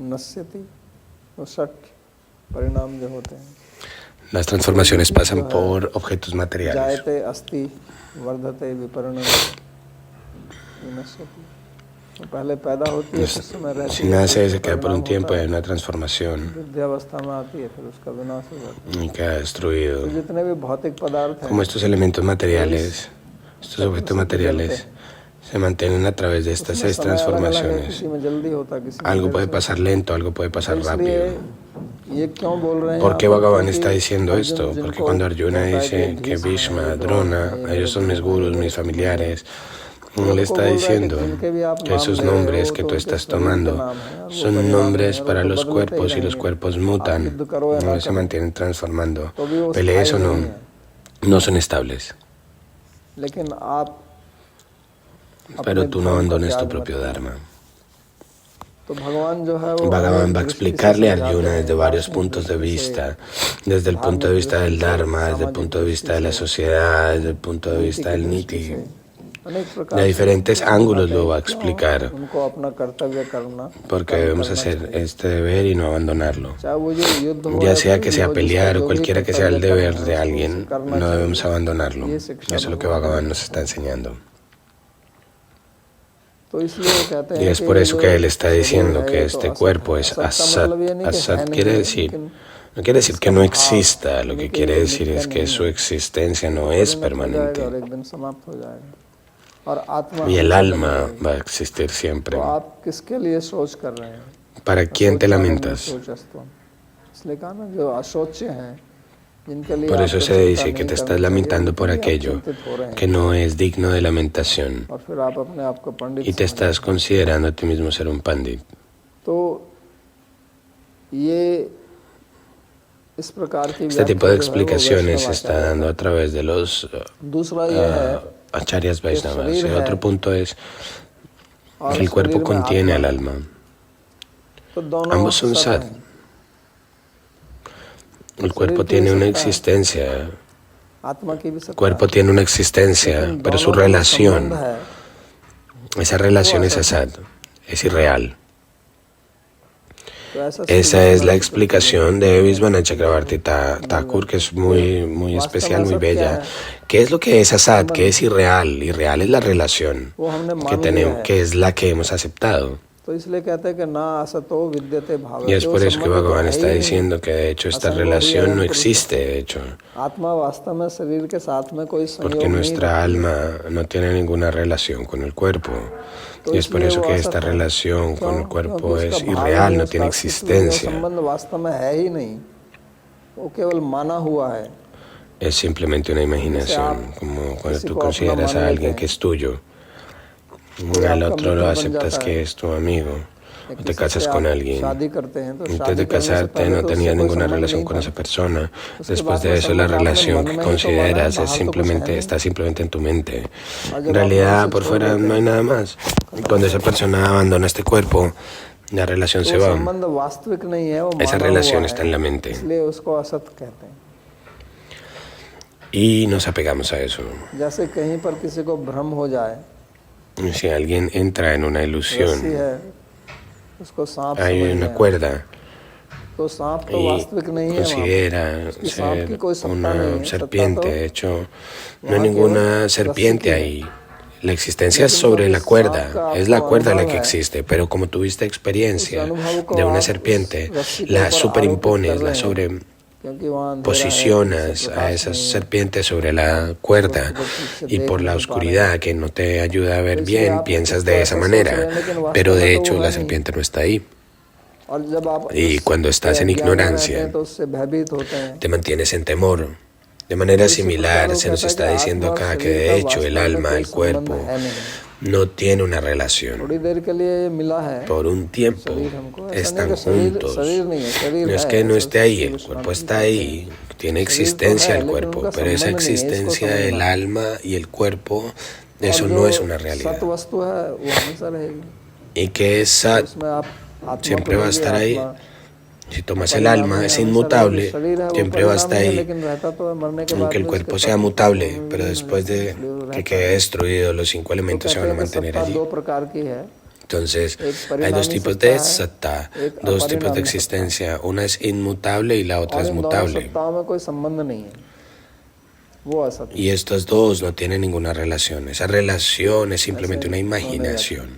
नश्यति, वो षट परिणाम जो होते हैं। Las transformaciones pasan por objetos materiales. जायते अस्ति वर्धते विपरिणमते विनश्यति। तो पहले पैदा होती है, कुछ समय रहती Si है, nace, फिर se queda por un परिणाम tiempo, होता hay है, una transformación वृद्धावस्था में आती है, फिर उसका विनाश हो जाता है। y queda destruido. तो जितने भी भौतिक पदार्थ Como हैं, estos elementos materiales, estos objetos materiales se mantienen a través de estas 6 transformaciones. किसी में जल्दी होता, किसी में Algo देर puede से pasar lento, algo puede pasar होता। rápido. ये क्यों बोल रहे हैं? ¿Por qué यहाँ पर? Bhagavan क्योंकि está diciendo अर्जुन esto? जिनको Porque cuando Arjuna कहता है dice que भीष्म Bhishma, है, Drona, द्रोण है, ellos son mis gurus, mis familiares, तो le उसको está बोल रहा है diciendo कि जिनके भी आप que नाम esos ले रहे nombres हो, que तो tú उनके estás शरीर के tomando नाम हैं, और वो son परिणाम nombres हैं, और para वो los बदलते ही cuerpos y los रहेंगे। cuerpos आप mutan, युद्ध करो या ना no se करो, mantienen transformando. तो भी वो Pelees o स्थायी no, नहीं है। no son estables. लेकिन आप Pero अपने tú no धर्म का abandones tu त्याग मत propio करो। Dharma. तो भगवान जो है वो Bhagavan va a explicarle a Arjuna desde varios दार्शनिक puntos de दृष्टि से, vista, desde el punto de vista del Dharma, desde el punto de vista de la sociedad, desde el punto de vista del Niti. De diferentes ángulos lo va a explicar, उनको अपना कर्तव्य करना, porque debemos hacer este deber y no abandonarlo. Ya sea que sea pelear o cualquiera que sea el deber de alguien, no debemos abandonarlo. Eso es lo que Bhagavan nos está enseñando. Y es por eso que él está diciendo que este cuerpo es asat. Asat quiere decir, no quiere decir que no exista, lo que quiere decir es que su existencia no es permanente. Y el alma va a existir siempre. ¿Para quién te lamentas? Por eso se dice que te estás lamentando por aquello que no es digno de lamentación y te estás considerando a ti mismo ser un pandit. Este tipo de explicaciones se está dando a través de los acharyas Vaishnavas. Y otro punto es que el cuerpo contiene al alma. Ambos son sat. El cuerpo tiene una existencia, el cuerpo tiene una existencia, pero su relación, esa relación es asat, es irreal. Esa es la explicación de Visvanath Chakravarti Thakur, que es muy especial, muy bella. ¿Qué es lo que es asat? ¿Qué es irreal? Irreal es la relación que tenemos, que es la que hemos aceptado. Y es por eso que Bhagavan está diciendo que de hecho esta relación no existe, de hecho. Porque nuestra alma no tiene ninguna relación con el cuerpo. Y es por eso que esta relación con el cuerpo es irreal, no tiene existencia. Es simplemente una imaginación, como cuando tú consideras a alguien que es tuyo, al otro lo aceptas que es tu amigo. O te casas con alguien. Antes de casarte no tenías ninguna relación con esa persona. Después de eso la relación que consideras está simplemente en tu mente. En realidad por fuera no hay nada más. Y cuando esa persona abandona este cuerpo, la relación se va. Esa relación está en la mente. Y nos apegamos a eso. Si alguien entra en una ilusión, hay una cuerda y considera ser una serpiente. De hecho, no hay ninguna serpiente ahí. La existencia es sobre la cuerda, es la cuerda la que existe, pero como tuviste experiencia de una serpiente, la superimpones, la sobreposicionas a esa serpiente sobre la cuerda y por la oscuridad que no te ayuda a ver bien, piensas de esa manera, pero de hecho la serpiente no está ahí. Y cuando estás en ignorancia, te mantienes en temor. De manera similar, se nos está diciendo acá que de hecho el alma, el cuerpo, no tiene una relación. Por un tiempo están juntos. No es que no esté ahí, el cuerpo está ahí, tiene existencia el cuerpo, pero esa existencia del alma y el cuerpo eso no es una realidad. सत वस्तु है वो हमेशा रहेगी, Y que Sat उसमें आप आत्मा को siempre va a लीजिए, estar ahí. आत्मा Si tomas el alma, es inmutable, siempre va a estar ahí. लेकिन रहता तो है, मरने के बाद Aunque el भी cuerpo उसके sea साथ mutable, कोई pero नहीं después रहता, de इसलिए वो que रहता quede है। destruido, los 5 तो elementos se कहते van a हैं कि mantener सत्ता allí. दो प्रकार की है, Entonces, एक hay dos परिणामी tipos सत्ता de है, sattva, एक dos tipos de अपरिणामी सत्ता है, existencia. Una es inmutable y la otra और es इन दोनों mutable. सत्ताओं में कोई संबंध नहीं है, वो असत है। Y estos dos no tienen ninguna relación. Esa relación es simplemente una imaginación.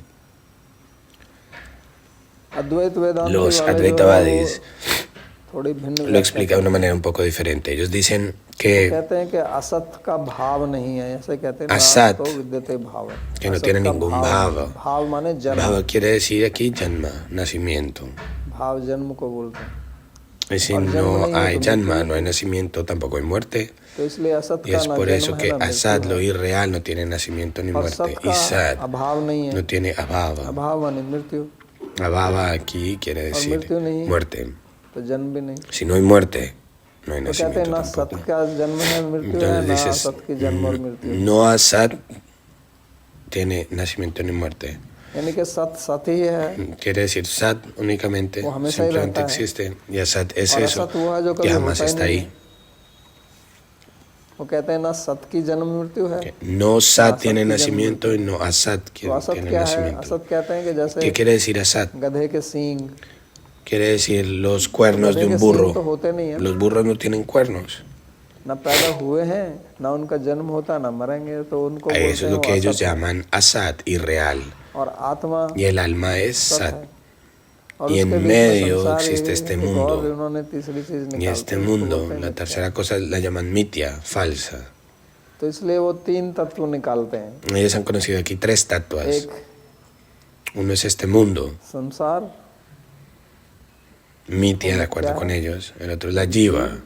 अद्वैत वेदांति Los वाले जो है Advaitavadis वो थोड़ी भिन्न lo व्याख्या explican de una manera un poco diferente. Ellos dicen que कहते हैं कि असत का भाव नहीं है, ऐसे कहते हैं ना, असत, तो विद्यते भाव, que no असत tiene का ningún भाव, bhava. भाव माने जन्म, Bhava quiere decir aquí janma, nacimiento. भाव जन्म को बोलते हैं, Y si और जन्म no नहीं है hay तो janma, मृत्यु no hay nacimiento, tampoco hay muerte. तो इसलिए असत Y का es ना por जन्म eso है que ना asad, मृत्यु lo है, irreal, no tiene nacimiento ni और muerte. सत Y का sad अभाव नहीं है, no tiene abhava. अभाव माने मृत्यु, Abhava aquí quiere decir मृत्यु नहीं, muerte. तो जन्म भी नहीं। Si no hay muerte, no hay तो कहते हैं nacimiento ना सत tampoco. का जन्म है मृत्यु है, Entonces ना dices, असत की जन्म और मृत्यु, no asad tiene nacimiento ni muerte. यानी कि सत सत ही है, Quiere decir sat únicamente, वो हमेशा ही simplemente रहता है, existe. Y asad es और eso, असत वो है जो que कभी jamás होता ही está नहीं ahí. है। वो कहते हैं ना सत की जन्म मृत्यु है, No sat असत tiene की जन्म nacimiento y no asad तो असत tiene क्या है? nacimiento. असत कहते हैं कि जैसे ¿Qué quiere decir asad? गधे के सींग, Quiere decir los cuernos गधे de के un सींग तो burro. होते नहीं है, Los burros no tienen cuernos. ना पैदा हुए हैं, ना उनका जन्म होता, ना मरेंगे, तो उनको Eso बोलते es हैं lo वो que ellos असत है। llaman asad, irreal. और आत्मा Y el alma es सत sat. है, और Y उसके en बीच में medio संसार existe ये este एक mundo. और उन्होंने तीसरी चीज Y निकालते este हैं, उसको mundo, बोलते हैं la मिथ्या। tercera cosa la llaman mitya, falsa. तो इसलिए वो तीन तत्व निकालते हैं, Ellos han conocido aquí 3 tatuas. एक Uno es este mundo, संसार, mitya de acuerdo con ellos. El otro es la jiva.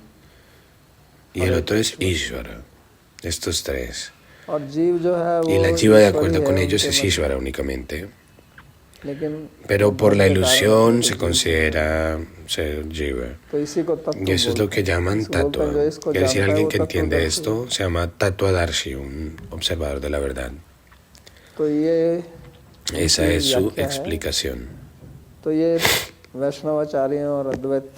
Y el otro es Ishvara. Estos 3. और जीव जो है वो Y la jiva de ईश्वरी acuerdo है, con ellos उनके es मन- Ishvara únicamente. लेकिन Pero por la के कारण ilusión se जीव- considera ser jiva. तो इसी को तत्व Y eso es lo que बोलते हैं। llaman इसको बोलते tatua. हैं, जो इसको Quiere decir जानता है alguien वो que entiende तत्वदर्शी esto, se llama Tatuadarshi, un observador de la verdad. है। तो ये Esa इनकी es su व्याख्या है। explicación. तो ये वैष्णवाचार्यों और अद्वैत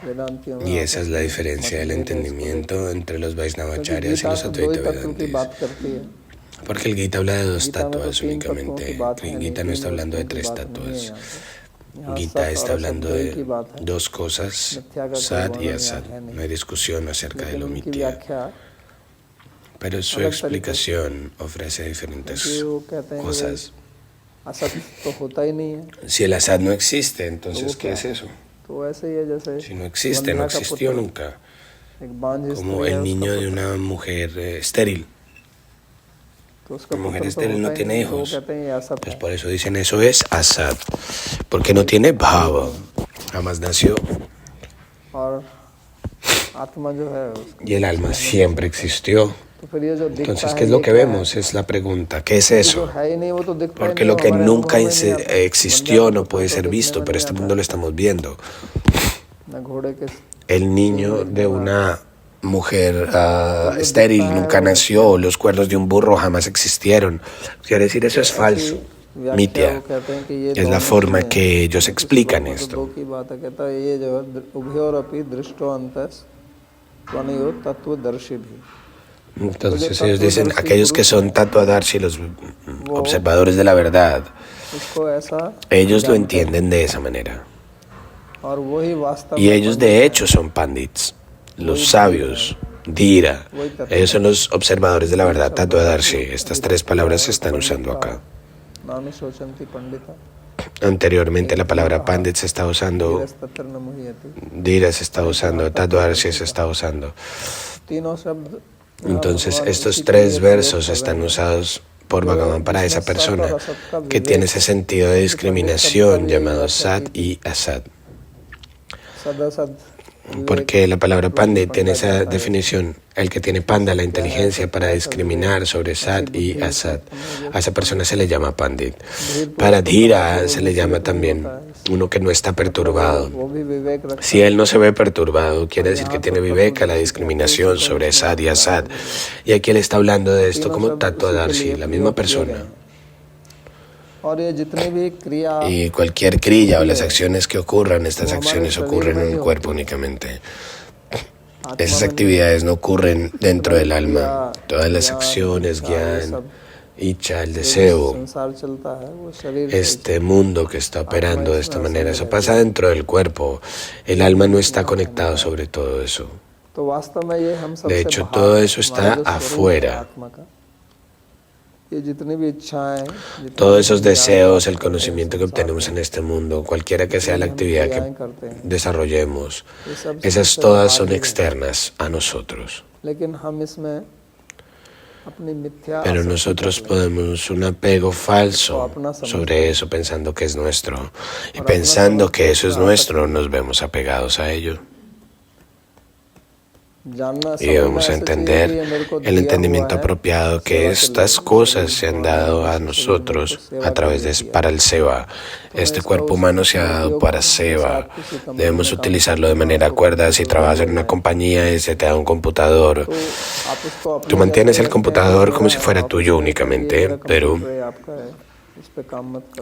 वेदांतियों में Y esa es la आपस में diferencia del मतभेद है इसको entendimiento entre los लेकर। Vaishnavacharyas y क्योंकि los गीता दो ही Advaita तत्व की Vedantis. बात करती है, Porque el Gita habla de 2 गीता में तो tatuas 3 तत्वों únicamente. की बात है, El नहीं, Gita no 3 está hablando de वस्तुओं की 3 बात नहीं है tatuas. यहाँ पे। यहाँ Gita सत está और hablando असत की de बात है, 2 cosas, मिथ्या का कोई Sat y वर्णन Asat. यहाँ है नहीं। No hay discusión acerca de लेकिन lo उनकी mitya. व्याख्या, Pero su अलग तरीके से, explicación ofrece क्योंकि diferentes वो कहते हैं कि cosas. असत तो होता ही नहीं है, Si el Asad no existe, तो entonces वो ¿qué क्या es है? eso? तो ऐसे ही है जैसे Si no existe, no वंध्या का existió पुत्र, nunca. एक बांझ Como स्त्री है, el उसका niño de पुत्र, una mujer estéril. तो उसका La mujer पुत्र तो estéril no होता ही tiene नहीं, तो वो hijos. कहते हैं ये असत Pues है। por eso dicen eso es Asad. Porque no tiene bhava. Jamás nació. और आत्मा जो है उसका, Y el alma siempre existió. तो फिर ये जो दिखता Entonces, है ¿qué es lo ये que क्या है? vemos? Es la pregunta. ¿Qué es जो eso? है ही नहीं वो तो दिखता ही Porque नहीं, lo que हमारे nunca अनुभव में नहीं आता। existió वंध्या no का puede पुत्र ser तो visto, दिखने pero में este नहीं mundo lo आता। estamos viendo. ना घोड़े के El niño de una mujer जो estéril दिखता है nunca वो nació, los cuernos de un burro jamás existieron. Quiere decir, eso es falso. व्याख्या Mitya. वो कहते हैं कि ये Es la दोनों forma चीजें que ellos हैं। explican दो esto. की बात है, कहता है ये जो है उभयोरपि दृष्टो अंतस त्वनयो तत्वदर्शी भी। Entonces ellos dicen, aquellos que son tatuadarshi, los observadores de la verdad, इसको ऐसा ellos lo जानते हैं। entienden de esa manera. और वही वास्तव Y में ellos पंडित de हैं। hecho son pandits, los sabios, Dhira. Ellos son los observadores de la verdad, tatuadarshi. Estas 3 palabras se están usando acá. नानु शोचन्ति Pandita Anteriormente la palabra pandit se está usando, धीरस्तत्र न मुह्यते। Dhira se está usando, tatuadarshi se está usando. तीनों शब्द Entonces भगवान estos उसी के 3 लिए versos प्रयोग कर están रहे हैं। usados por Bhagavan para esa जिसमें सत और persona असत का que विवेक tiene ese sentido de पंडित discriminación शब्द का llamado व्याख्या Sat की थी। y Asad. सदसद porque la palabra Pandit tiene esa definición. El que tiene Panda, la inteligencia para discriminar sobre Sat y Asat. A esa persona se le llama Pandit. Para Dhira se le llama también uno que no está perturbado. Si él no se ve perturbado, quiere decir que tiene Viveka, la discriminación sobre Sat y Asat. Y aquí él está hablando de esto como Tattvadarshi, la misma persona. Y cualquier kriya o las acciones que ocurran, estas acciones ocurren en el cuerpo únicamente. Esas actividades no ocurren dentro del alma. Todas las acciones, gyan, icha, el deseo, este mundo que está operando de esta manera, eso pasa dentro del cuerpo. El alma no está conectado sobre todo eso. De hecho, todo eso está afuera. Todos esos deseos, el conocimiento que obtenemos en este mundo, cualquiera que sea la actividad que desarrollemos, esas todas son externas a nosotros. Pero nosotros podemos un apego falso sobre eso, pensando que es nuestro. Y pensando que eso es nuestro, nos vemos apegados a ello. Y debemos entender el entendimiento apropiado que estas cosas se han dado a nosotros a través de para el seva. Este cuerpo humano se ha dado para seva. Debemos utilizarlo de manera cuerda. Si trabajas en una compañía y se te da un computador, tú mantienes el computador como si fuera tuyo únicamente, pero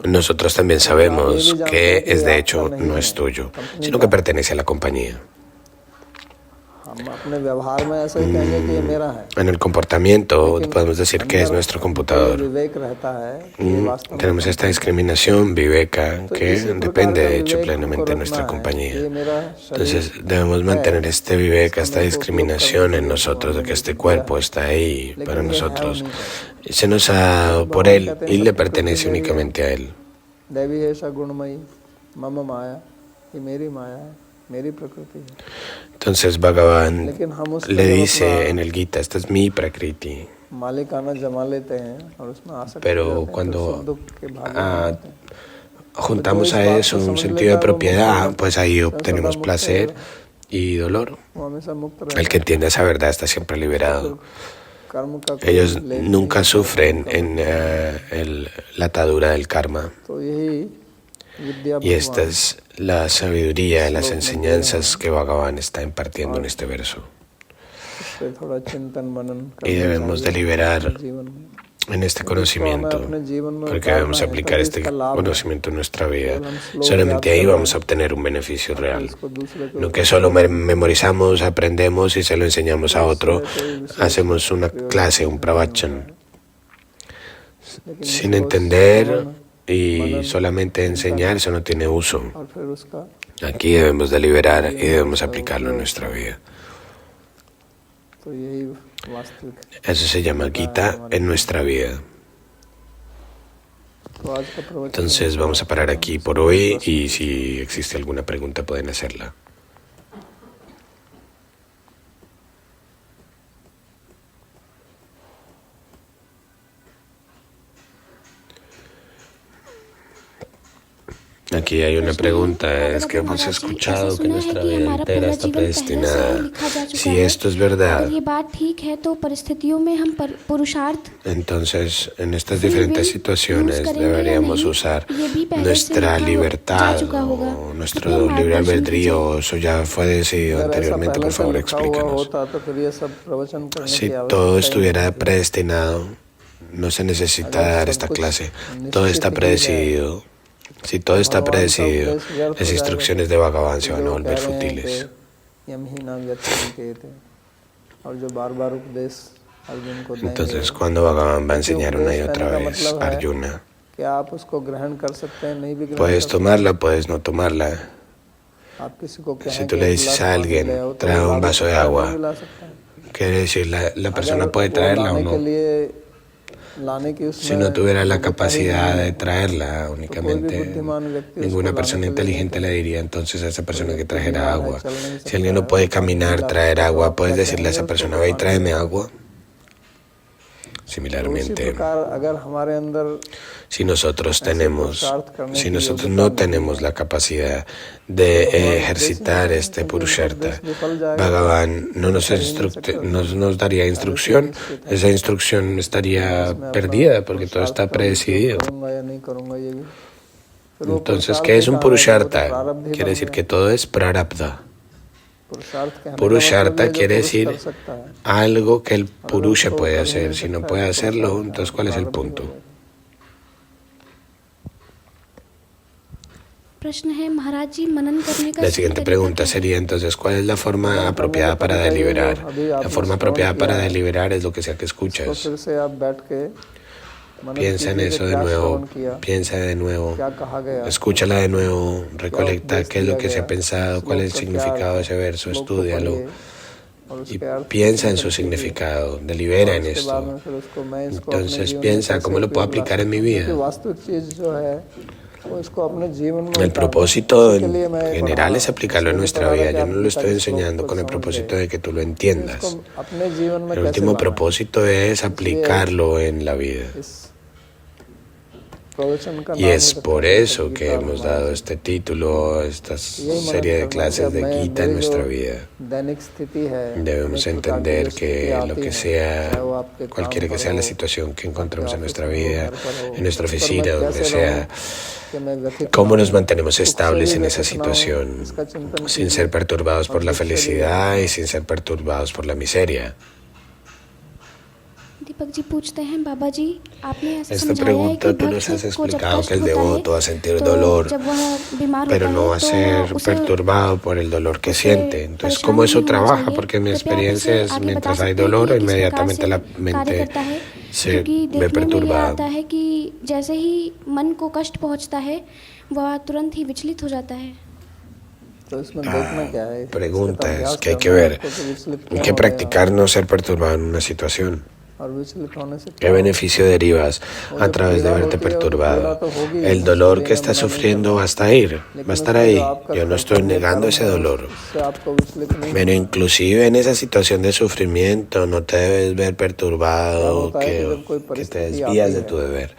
nosotros también sabemos que es de hecho no es tuyo, sino que pertenece a la compañía. En el comportamiento podemos decir que es nuestro computador. Tenemos esta discriminación, viveka, que depende de hecho plenamente de nuestra compañía. Entonces debemos mantener este viveka, esta discriminación en nosotros, de que este cuerpo está ahí para nosotros. Se nos ha dado por él y le pertenece únicamente a él. Entonces Bhagavan le dice en el Gita, esta es mi prakriti. Pero cuando juntamos a eso un sentido de propiedad, pues ahí obtenemos placer y dolor. El que entiende esa verdad está siempre liberado. Ellos nunca sufren en la atadura del karma. Y esta es la sabiduría, las enseñanzas que Bhagavan está impartiendo en este verso. Y debemos deliberar en este conocimiento, porque debemos aplicar este conocimiento en nuestra vida. Solamente ahí vamos a obtener un beneficio real. No que solo memorizamos, aprendemos y se lo enseñamos a otro, hacemos una clase, un pravachan, sin entender. Y solamente enseñar, eso no tiene uso. Aquí debemos deliberar y debemos aplicarlo en nuestra vida. Eso se llama Gita en nuestra vida. Entonces vamos a parar aquí por hoy y si existe alguna pregunta pueden hacerla. Aquí hay una pregunta, es que hemos escuchado que nuestra vida entera está predestinada. Si esto es verdad, entonces en estas diferentes situaciones deberíamos usar nuestra libertad o nuestro libre albedrío. Eso ya fue decidido anteriormente, por favor explícanos. Si todo estuviera predestinado, no se necesita dar esta clase, todo está predecidido. Si todo está predecido, las instrucciones de Bhagavan se van a volver fútiles. Entonces, cuando Bhagavan va a enseñar una y otra vez a Arjuna, puedes tomarla, puedes no tomarla. Si tú le dices a alguien, trae un vaso de agua, quiere decir, la persona puede traerla o no. Si no tuviera la capacidad de traerla únicamente, ninguna persona inteligente le diría entonces a esa persona que trajera agua. Si alguien no puede caminar, traer agua, ¿puedes decirle a esa persona, ve y tráeme agua? Similarmente, si nosotros no tenemos la capacidad de ejercitar este Purusharta, Bhagavan no nos daría instrucción. Esa instrucción estaría perdida porque todo está predecidido. Entonces, ¿qué es un Purusharta? Quiere decir que todo es Prarabdha. Purusharta quiere decir algo que el Purusha puede hacer. Si no puede hacerlo, entonces ¿cuál es el punto? La siguiente pregunta sería entonces, ¿cuál es la forma apropiada para deliberar? La forma apropiada para deliberar es lo que sea que escuchas. Piensa en eso de nuevo, piensa de nuevo, escúchala de nuevo, recolecta qué es lo que se ha pensado, cuál es el significado de ese verso, estúdialo y piensa en su significado, delibera en esto. Entonces piensa, ¿cómo lo puedo aplicar en mi vida? El propósito en general es aplicarlo en nuestra vida. Yo no lo estoy enseñando con el propósito de que tú lo entiendas. El último propósito es aplicarlo en la vida. Y es por eso que hemos dado este título, esta serie de clases de Gita en nuestra vida. Debemos entender que lo que sea, cualquiera que sea la situación que encontremos en nuestra vida, en nuestra oficina, donde sea, cómo nos mantenemos estables en esa situación, sin ser perturbados por la felicidad y sin ser perturbados por la miseria. Esta pregunta tú nos has explicado que el devoto va a sentir dolor, pero no va a ser perturbado por el dolor que siente. Entonces, ¿cómo eso trabaja? Porque mi experiencia es, mientras hay dolor, inmediatamente la mente se ve perturbada. Pregunta es que hay que ver, hay que practicar no ser perturbado en una situación. ¿Qué beneficio derivas a través de verte perturbado? El dolor que estás sufriendo va a estar ahí. Yo no estoy negando ese dolor. Pero inclusive en esa situación de sufrimiento no te debes ver perturbado, que te desvías de tu deber.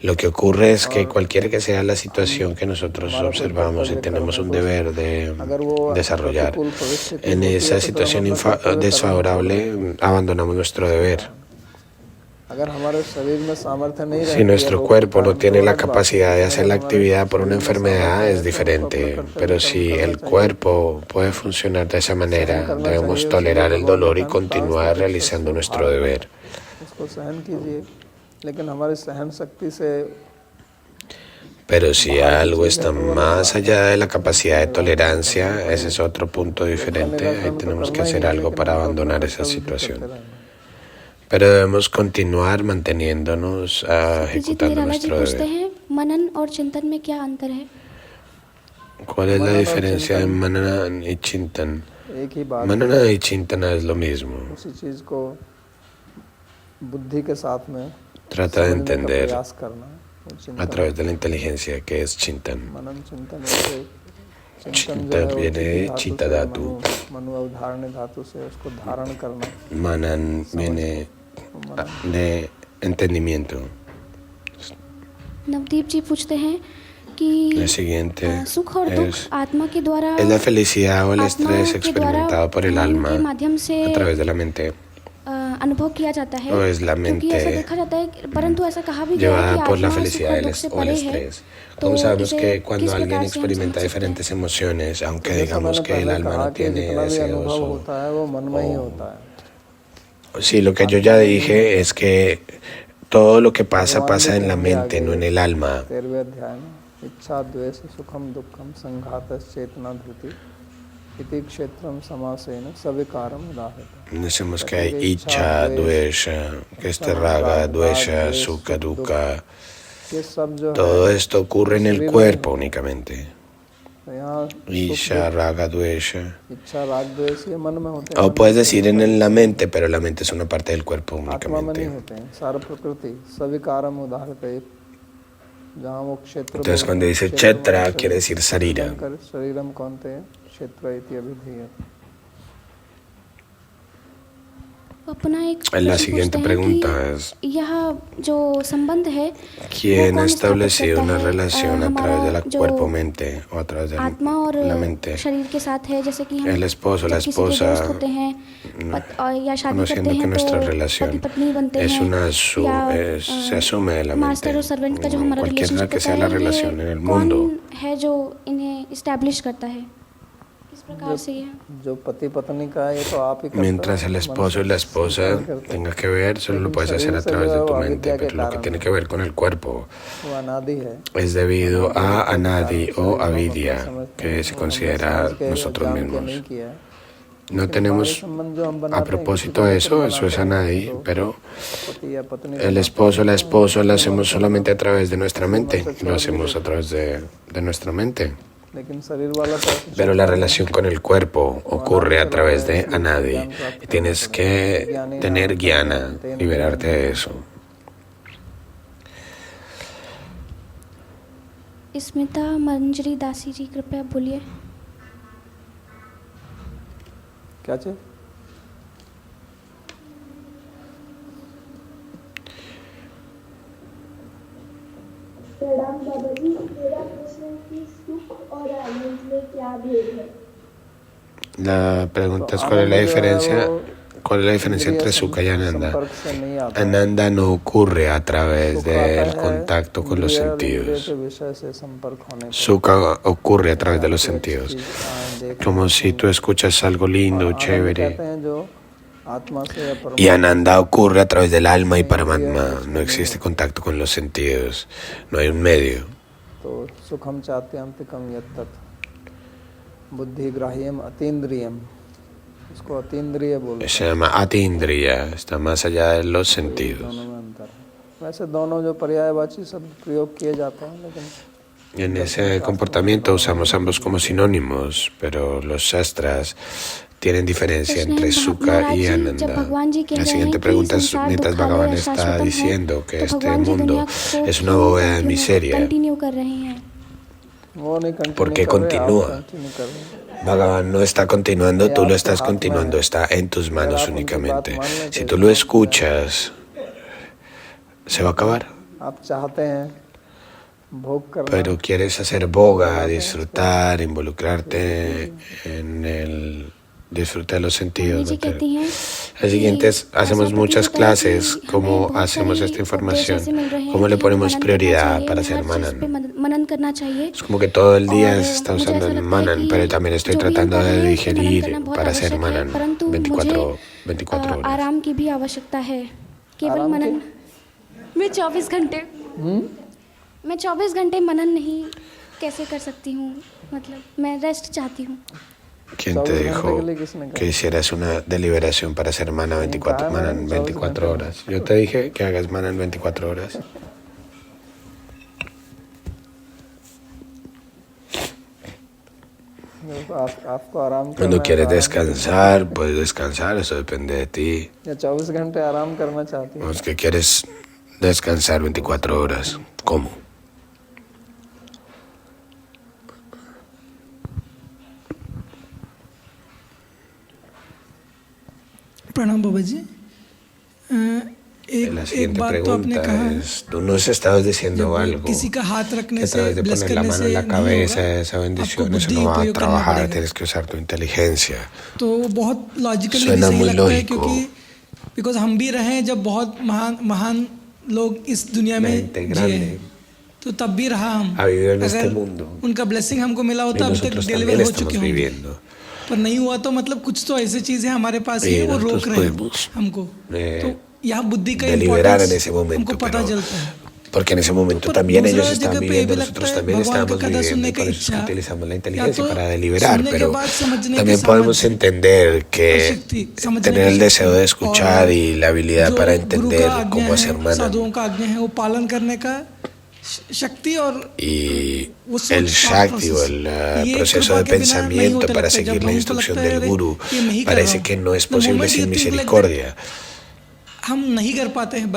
Lo que ocurre es que cualquiera que sea la situación que nosotros observamos y tenemos un deber de desarrollar, en esa situación desfavorable abandonamos nuestro deber. Si nuestro cuerpo no tiene la capacidad de hacer la actividad por una enfermedad, es diferente. Pero si el cuerpo puede funcionar de esa manera, debemos tolerar el dolor y continuar realizando nuestro deber. Pero si algo está más allá de la capacidad de tolerancia, ese es otro punto diferente. Ahí tenemos que hacer algo para abandonar esa situación. Pero debemos continuar manteniéndonos ejecutando nuestro deber. ¿Cuál es la diferencia de Manana y Chintan? Manana y Chintana es lo mismo. Trata de entender a través de la inteligencia qué es Chintan. Chintan viene de Chitta Dhatu. Manan viene de entendimiento. El siguiente es la felicidad o el estrés experimentado por el alma a través de la mente. O es la mente llevada por la felicidad o el estrés. Como sabemos que cuando alguien experimenta diferentes emociones, aunque digamos que el alma no tiene deseos sí, lo que yo ya dije es que todo lo que pasa en la mente, no en el alma. Decimos que hay icha, dvesha, que es raga, dvesha, sukha, dukkha. Todo esto ocurre en el cuerpo únicamente. Isha, raga, dvesha. O puedes decir en la mente, pero la mente es una parte del cuerpo únicamente. Entonces cuando dice Kshetra, quiere decir Sarira. La siguiente pregunta es, ¿quién ha establecido una relación a través de la cuerpo-mente o a través de la mente? El esposo, la esposa, conociendo que nuestra relación es se asume de la mente, cualquiera que sea la relación en el mundo. जो पति पत्नी का है ये तो आप ही करते हो। Mientras el esposo y la esposa tenga que ver, solo lo puedes hacer a través de tu mente, pero lo que tiene que ver con el cuerpo वो अनादि है, es debido a anadi o avidya, que se considera nosotros mismos. नहीं किया है। No tenemos a propósito de eso es anadi, pero पति या पत्नी el esposo, la esposa lo hacemos solamente a través de nuestra mente, lo hacemos a través de nuestra mente. लेकिन शरीर वाला तो Pero la relación con el cuerpo ocurre a través de anadi y tienes que tener jnana, liberarte de eso. Smita मंजरी दासी जी कृपया बोलिए। क्या चाहिए? प्रणाम बाबा जी, मेरा प्रश्न है कि सुख और आनंद में क्या भेद है? La pregunta es cuál es la diferencia entre Sukha y Ananda. Ananda no ocurre a través del contacto con los sentidos. Sukha ocurre a través de los sentidos. Como si tú escuchas algo lindo, chévere. Y Ananda ocurre a través del alma y Paramatma. No existe contacto con los sentidos. No hay un medio. Se llama Atindriya, está más allá de los sentidos. Y en ese comportamiento usamos ambos como sinónimos, pero los shastras tienen diferencia entre Sukha y Ananda. La siguiente pregunta es, mientras Bhagavan está diciendo que este mundo es una bóveda de miseria, ¿por qué continúa? Bhagavan no está continuando, tú lo estás continuando, está en tus manos únicamente. Si tú lo escuchas, se va a acabar. Pero quieres hacer boga, disfrutar, involucrarte en el disfrute de los sentidos. El siguiente es, hacemos muchas clases, cómo hacemos esta información, cómo le ponemos prioridad para hacer manan. Es como que todo el día se está usando el manan, pero también estoy tratando de digerir para hacer manan 24 horas. मैं 24 घंटे मनन नहीं कैसे कर सकती हूँ, मतलब मैं रेस्ट चाहती हूँ। ¿Quién te dijo que hicieras una deliberación para hacer manan 24 horas? Yo te dije que hagas manan 24 horas. Cuando quieres descansar, puedes descansar, eso depende de ti. O es que quieres descansar 24 horas, ¿cómo? प्रणाम बाबा जी। La siguiente pregunta es, tú nos estabas diciendo algo, que a través de poner la mano en la cabeza, esa bendición, eso no va a trabajar, tienes que usar tu inteligencia. Suena muy lógico. Because हम भी रहे जब बहुत महान लोग इस दुनिया में जिए, तो तब भी रहा हम। अगर उनका ब्लेसिंग हमको मिला होता अब तक डिलीवर हो चुके होंगे, पर नहीं हुआ तो मतलब कुछ तो ऐसी चीजें हमारे पास है वो रोक रहे हैं हमको। तो यहाँ बुद्धि का इम्पोर्टेंस हमको पता चलता है। Porque en ese momento también ellos estaban viviendo, nosotros también estábamos viviendo, por eso utilizamos la inteligencia para deliberar, pero también podemos entender que tener el deseo de escuchar y la habilidad para entender cómo hacer manan y el Shakti o el proceso de pensamiento para seguir la instrucción del Guru parece que no es posible sin misericordia. हम नहीं कर पाते हैं,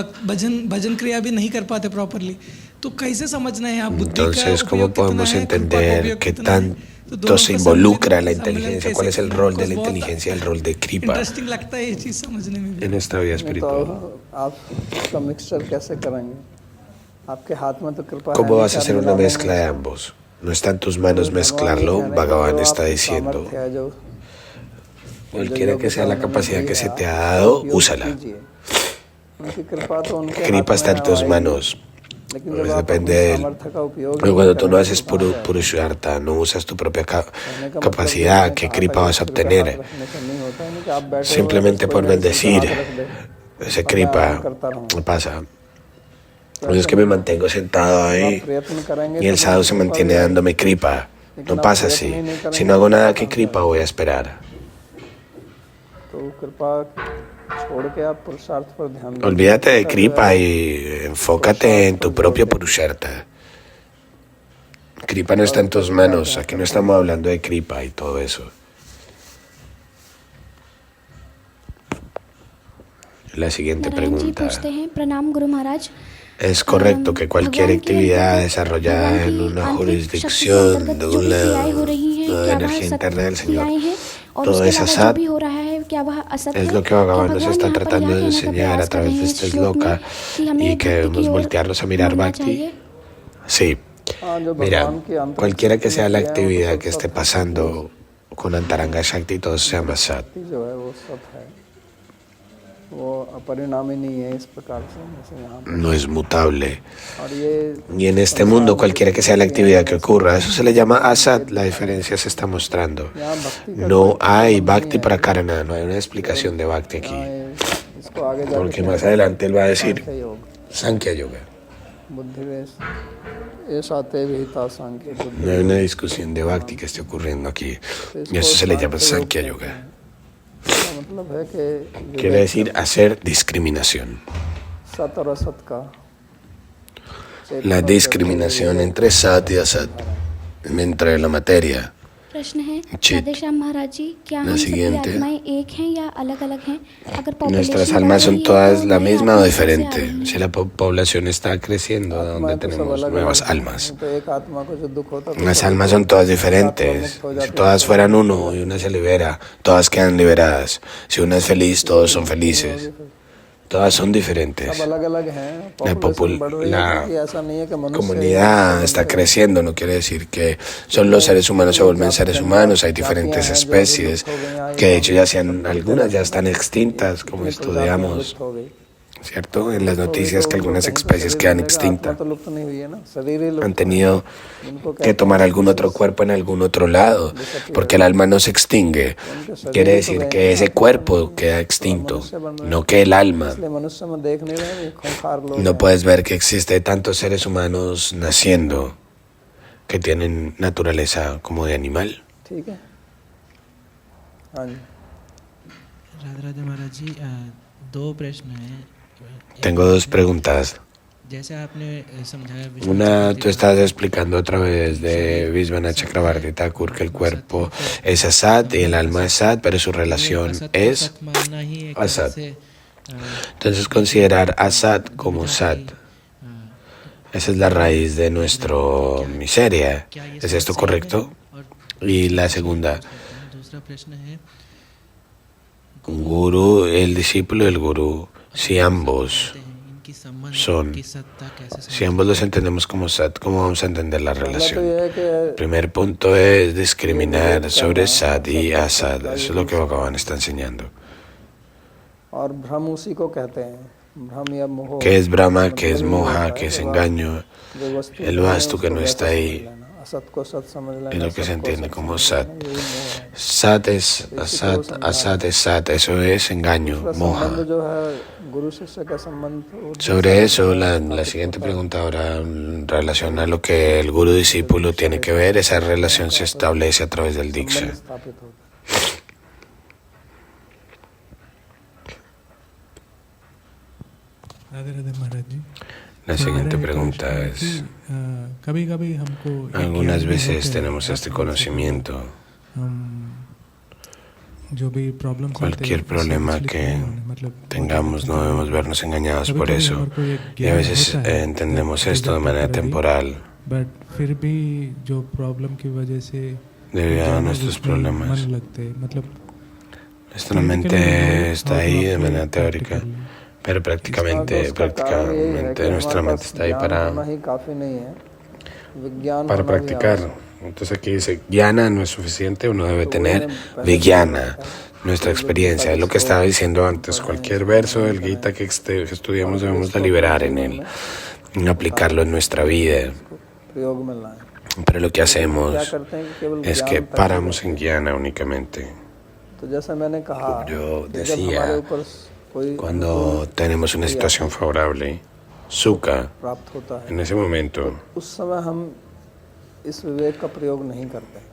भजन क्रिया भी नहीं कर पाते प्रॉपरली, तो कैसे समझना है आप बुद्धि का Entonces, ¿cómo podemos entender qué tan तो तो दोनों se का involucra la सम्मिलन inteligencia. कैसे ¿Cuál es el किया? rol de la बहुत inteligencia, el rol de Kripa interesting लगता है ये चीज़ समझने में भी। en esta vida नहीं espiritual? तो आप इसका मिक्सचर कैसे करेंगे? आपके हाथ में तो कृपा है ¿Cómo नहीं vas कि a आप hacer मिला una देंगे mezcla de इसको। ambos? No está en tus manos तो भगवान ये mezclarlo, कह रहे हैं कि Bhagavan जो está आपकी diciendo. सामर्थ्य है, जो Cualquiera que sea la योग्यता capacidad उन्होंने que दी se है, te ha आप dado, उपयोग úsala. कीजिए। उनकी कृपा तो उनके Kripa हाथ está में en tus आएगी, manos. लेकिन Pues जब आप depende अपनी de él. सामर्थ्य का उपयोग ही Pero नहीं cuando tú no करेंगे, haces तो कहाँ से आएगा? Purushartha, no usas tu propia कहने का मतलब capacidad, मैंने ¿qué कहा Kripa था कि vas a सिर पे हाथ obtener? रखने से नहीं होता, यानी कि आप बैठे हुए Simplemente कोई por मेरे सिर पे bendecir हाथ रख दे ese और मैं Kripa आराम करता रहूं। pasa. तो No es ऐसा que me नहीं है। mantengo sentado जब आप ahí प्रयत्न करेंगे y el तो sadhu उनकी se कृपा mantiene भी आएगी। dándome Kripa. लेकिन No आप pasa प्रयत्न ही así. नहीं Si करेंगे no hago तो nada, कृपा ¿qué कहाँ से Kripa आएगी? voy a esperar? तो कृपा छोड़ के आप पुरुषार्थ पर ध्यान दीजिए। Olvídate de कृपा जो Kripa है, y enfócate en tu propio Purushartha. Kripa no está en tus manos. Aquí no estamos hablando de Kripa y todo eso. La siguiente Narayan ji pregunta. पूछते हैं, प्रणाम गुरु Maharaj. ¿Es correcto que cualquier भगवान की actividad अंतर्गत- desarrollada भगवान en की una आंतरिक शक्ति के jurisdicción अंतर्गत de जो भी una क्रियाएं हो रही हैं, क्या वह energía सत interna del Señor, क्रियाएं हैं, और todo उसके es अलावा जो asat? भी हो रहा है क्या वह असत Es है? lo que क्या Bhagavan nos भगवान está यहाँ पर tratando यह de कहने का enseñar a प्रयास कर través रहे de हैं este इस श्लोक में shloka कि हमें y भक्ति que की debemos ओर voltearnos a mirar मुड़ना Bhakti? चाहिए। Sí. हाँ, जो Mira, भगवान की आंतरिक cualquiera que शक्ति sea में la क्रियाएं हो, actividad तो que सब esté सत है। pasando con Antaranga Shakti, todo se llama Sat. शक्ति जो है वो सत है, वो अपरिणामी नहीं है इस प्रकार से जैसे यहाँ पर। No es mutable. और ये Y en este mundo, cualquiera que sea la actividad que ocurra, eso se le llama Asat. La diferencia se está mostrando. यहाँ भक्ति का No कोई hay संबंध Bhakti नहीं है। para Karana, no hay una explicación de Bhakti यहाँ aquí. ये- इसको आगे जाके Porque क्या más है? adelante él va a decir सांख्य योग, Sankhya Yoga. बुद्धि वेश, ऐसा ते विहिता सांख्य बुद्धि। No hay una discusión de Bhakti que esté ocurriendo aquí. Y eso se le llama Sankhya Yoga. इसका मतलब है कि Quiere decir hacer discriminación. सत और असत का La discriminación entre Sat y Asat, entre la materia. प्रश्न है, चित। राधेश्याम महाराज जी, क्या La हम सभी siguiente. आत्माएं एक हैं या अलग अलग हैं? अगर Nuestras population almas बढ़ son रही है, todas तो la नई misma o आत्माएं कैसे आ diferente. रही हैं? Si la población está creciendo, ¿de dónde आत्माएं तो सब tenemos अलग nuevas अलग almas? हैं। तो एक आत्मा को जो दुख होता है, तो Las सब almas दुख son todas होता है। diferentes. मुक्त हो Si जाती है, todas सब fueran मुक्त uno हो y una se libera, todas quedan liberadas. Si una es feliz, todos son felices. Todas son diferentes. सब अलग अलग हैं। La Population बढ़ रही है, la क्योंकि ऐसा नहीं है कि मनुष्य comunidad está creciendo, no quiere decir que solo los seres humanos se vuelven seres humanos, hay diferentes especies que de hecho algunas ya están extintas, como estudiamos, ¿cierto? En las noticias que algunas especies quedan extintas, han tenido que tomar algún otro cuerpo en algún otro lado, porque el alma no se extingue, quiere decir que ese cuerpo queda extinto, no que el alma. No puedes ver que existe tantos seres humanos naciendo que tienen naturaleza como de animal. ठीक है, हाँ जी। राधे राधे महाराज जी, दो प्रश्न हैं। Tengo dos preguntas. जैसे आपने समझाया, Una, tú estás explicando a través de Vishwanath Chakravarti Thakur que el cuerpo es Asat y el alma es Sat, pero su relación es Asat. Entonces considerar Asat como Sat, esa es la raíz de nuestra miseria. ¿Es esto correcto? Y la segunda, दूसरा प्रश्न है, Guru, el discípulo del Guru, si ambos इनकी संबंध son, की सत्ता कैसे si ambos los entendemos como Sat, ¿cómo vamos a entender la पहला तो relación? ये है कि El primer punto es discriminar sobre Sat y Asat. Eso es lo que Bhagavan está enseñando. और भ्रम उसी को कहते हैं, भ्रम या मोह। ¿Qué es Brahma? ¿Qué es Moha? ¿Qué es engaño? जो वस्तु El नहीं है, vastu que उसको no वैसा está समझ ahí लेना। असत को सत समझ लेना, es lo que se सत को entiende सत como समझ Sat. लेना, यही मोह है। Sat es Asat, Asat es Sat, eso es engaño, दूसरा Moha. संबंध जो है गुरु शिष्य का संबंध, वो Sobre eso, la siguiente pregunta ahora en relación a lo que el guru discípulo tiene que ver, esa relación se establece a través del संबंध Diksha. स्थापित होता है। राधे राधे महाराज जी, La siguiente pregunta es, कभी कभी हमको एक algunas ज्ञान भी veces होता है, tenemos este conocimiento, हम जो भी problems cualquier problema que tengamos no debemos vernos engañados por eso, y a veces entendemos esto de manera temporal, but फिर भी जो प्रॉब्लम की वजह से debido a ज़्यादा nuestros जिसमें problemas. मन लगते मतलब Nuestra mente está ahí de manera teórica, pero तो prácticamente nuestra mente está ahí होना ही काफी नहीं है, विज्ञान para होना भी practicar. आवश्यक। Entonces aquí dice, jnana no es suficiente, uno debe tener vijnana, nuestra experiencia. Es lo que estaba diciendo antes, cualquier verso del Gita que estudiemos debemos deliberar en él, en aplicarlo en nuestra vida. प्रयोग में लाएं। Pero lo que hacemos क्या करते हैं कि केवल es ज्ञान que तक ही paramos en jnana únicamente. तो जैसा मैंने कहा Yo कि जब decía, हमारे ऊपर कोई Cuando tenemos una situación favorable, sukha, प्राप्त होता है, en ese momento, उस समय हम इस विवेक का प्रयोग नहीं करते हैं।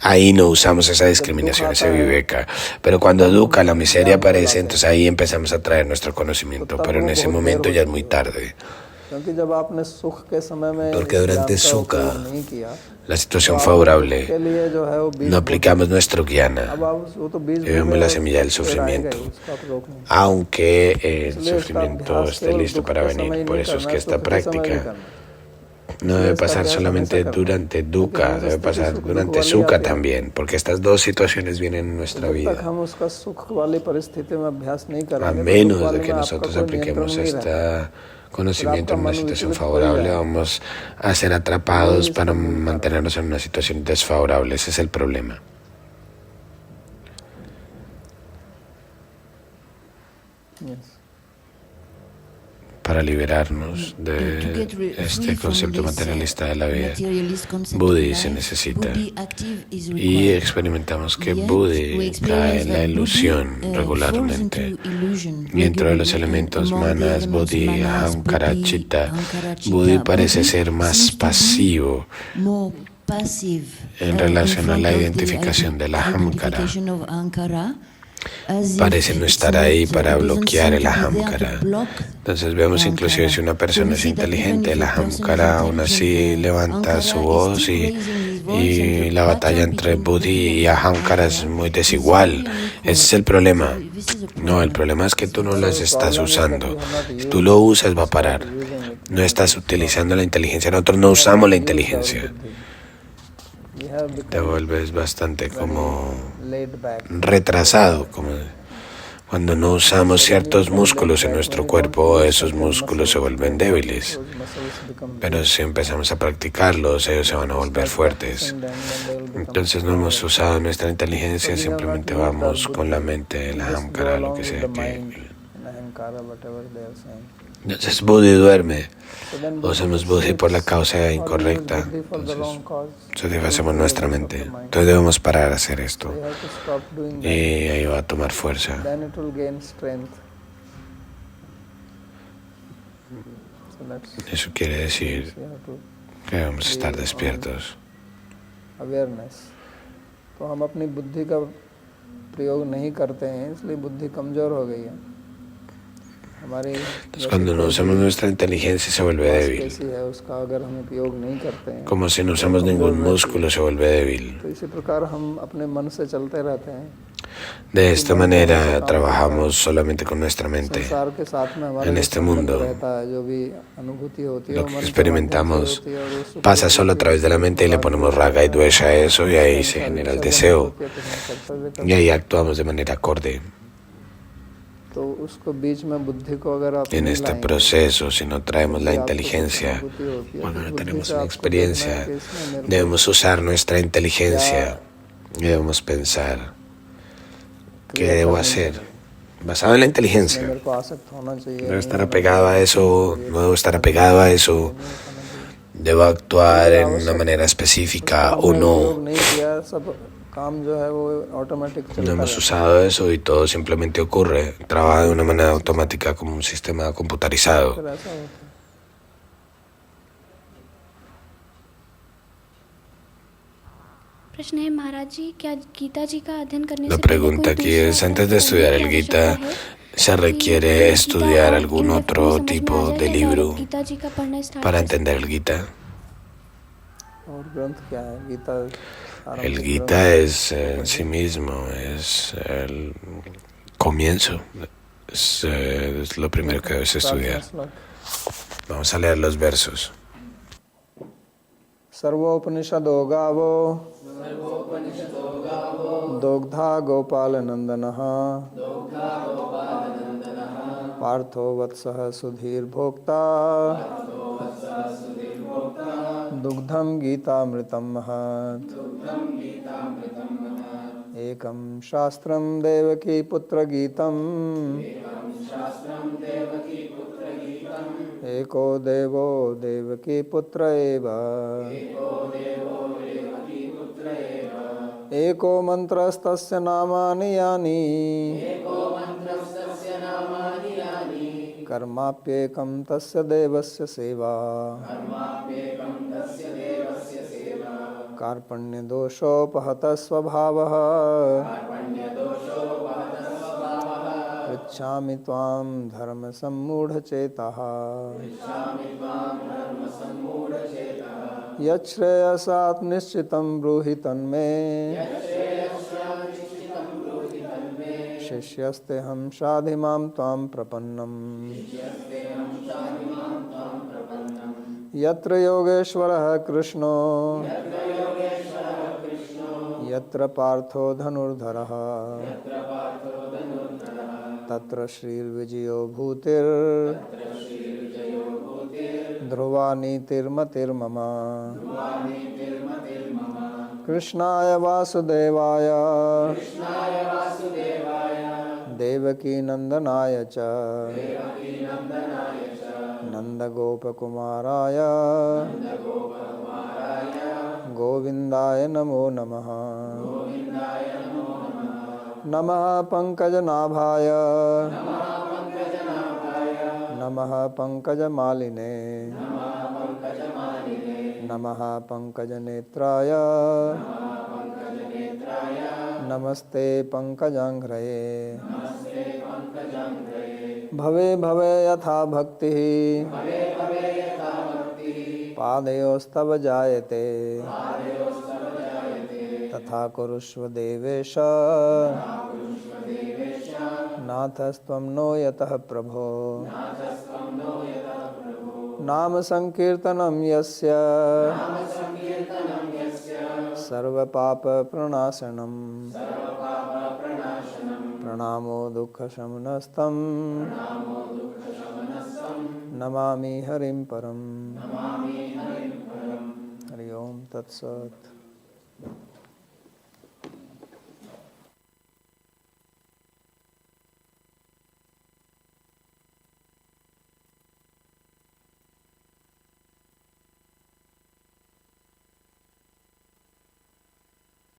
ahí no usamos esa discriminación, ese viveka. Pero cuando dukkha, la miseria aparece, entonces ahí empezamos a traer nuestro conocimiento. Pero en ese momento ya es muy tarde. क्योंकि जब आपने सुख के समय में Porque durante इस ज्ञान का sukha, उपयोग नहीं किया, la situación के favorable, लिए जो है वो बीज no aplicamos nuestro अब jnana. आप वो तो बीज Y vemos la semilla del फिर आएगा ही, sufrimiento. उसका प्रयोग नहीं। Aunque el इसलिए इसका sufrimiento अभ्यास esté केवल listo दुख para के venir. समय Por नहीं eso es करना que है, esta सुख के समय भी práctica करना है। no debe pasar solamente durante dukkha, debe pasar durante sukha también, porque estas dos situaciones vienen en nuestra जब तक vida. हम उसका सुख वाली परिस्थिति में अभ्यास नहीं A करेंगे तो menos दुख de वाले que में आपका nosotros कोई apliquemos नियंत्रण नहीं रहेगा। este conocimiento en una situación favorable, vamos a ser atrapados para mantenernos en una situación desfavorable. Ese es el problema. Yes. Para liberarnos de este concepto materialista de la vida, Buddhi se necesita. Y experimentamos que Buddhi trae la ilusión regularmente. Dentro de los elementos manas, Buddhi, Ahamkara, Chitta, Buddhi parece ser más pasivo en relación a la identificación del Ahamkara. Parece no estar ahí para bloquear el ahamkara. Entonces vemos inclusive si una persona es inteligente, el ahamkara aún así levanta su voz y la batalla entre buddhi y ahamkara es muy desigual. Ese es el problema. No, el problema es que tú no las estás usando. Si tú lo usas va a parar. No estás utilizando la inteligencia. Nosotros no usamos la inteligencia. Te vuelves bastante como retrasado, como cuando no usamos ciertos músculos en nuestro cuerpo, esos músculos se vuelven débiles, pero si empezamos a practicarlos, ellos se van a volver fuertes. Entonces no hemos usado nuestra inteligencia, simplemente vamos con la mente, la ahamkara, lo que sea que... Entonces Buddhi duerme, usamos Buddhi por la causa incorrecta, entonces satisfacemos nuestra mente. Entonces debemos parar a hacer esto y ahí va a tomar fuerza. Eso quiere decir que debemos estar despiertos. तो हम अपनी बुद्धि का प्रयोग नहीं करते हैं, इसलिए बुद्धि कमजोर हो गई है। Entonces cuando no usamos nuestra inteligencia se vuelve débil. Como si no usamos ningún músculo se vuelve débil. De esta manera trabajamos solamente con nuestra mente. En este mundo, lo que experimentamos pasa solo a través de la mente y le ponemos raga y dvesha a eso y ahí se genera el deseo. Y ahí actuamos de manera acorde. En este proceso, si no traemos la inteligencia, cuando no tenemos una experiencia, debemos usar nuestra inteligencia y debemos pensar qué debo hacer basado en la inteligencia. Debo estar apegado a eso, no debo estar apegado a eso, debo actuar en una manera específica o no. No hemos usado eso y todo simplemente ocurre, trabaja de una manera automática como un sistema computarizado. La pregunta aquí es, antes de estudiar el Gita, ¿se requiere estudiar algún otro tipo de libro para entender el Gita? El Gita es en sí mismo, es el comienzo, es lo primero que debes estudiar. Vamos a leer los versos. Sarva Upanishado Gavo दुग्धा गोपालनंदनः पार्थो वत्सः सुधीर्भोक्ता दुग्धं गीतामृतं महत् एकं शास्त्रं देवकी पुत्रगीतम् एको देवो देवकी पुत्र एव एको मन्त्रस्तस्य नामानि यानि कर्माप्येकं तस्य देवस्य सेवा कार्पण्यदोषोपहतः स्वभावः पृच्छामि त्वां धर्मसम्मूढचेताः यच्छ्रेयसात् निश्चितं ब्रूहि तन्मे शिष्यस्तेऽहं शाधि मां त्वां प्रपन्नम् यत्र योगेश्वरः कृष्णो यत्र पार्थो धनुर्धरः तत्र श्रीर्विजयो भूतिर् ध्रुवा नीतिर्मतिर्मम कृष्णाय वासुदेवाय देवकी नंदनाय च नंदगोपकुमाराय गोविंदाय नमो नमः नमः पंकजनाभाय नमः पंकजमालिने नमः पंकजनेत्राय नमस्ते पंकजांघ्रये भवे भवे यथा भक्तिः पादयोस्तव जायते तथा कुरुष्व देवेश नाथस्त्वं नो यतः प्रभो नाम संकीर्तनं यस्य सर्वपापप्रणाशनं प्रणामो दुःखशमनस्तं नमामि हरिं परम् हरि ओम तत्सत्।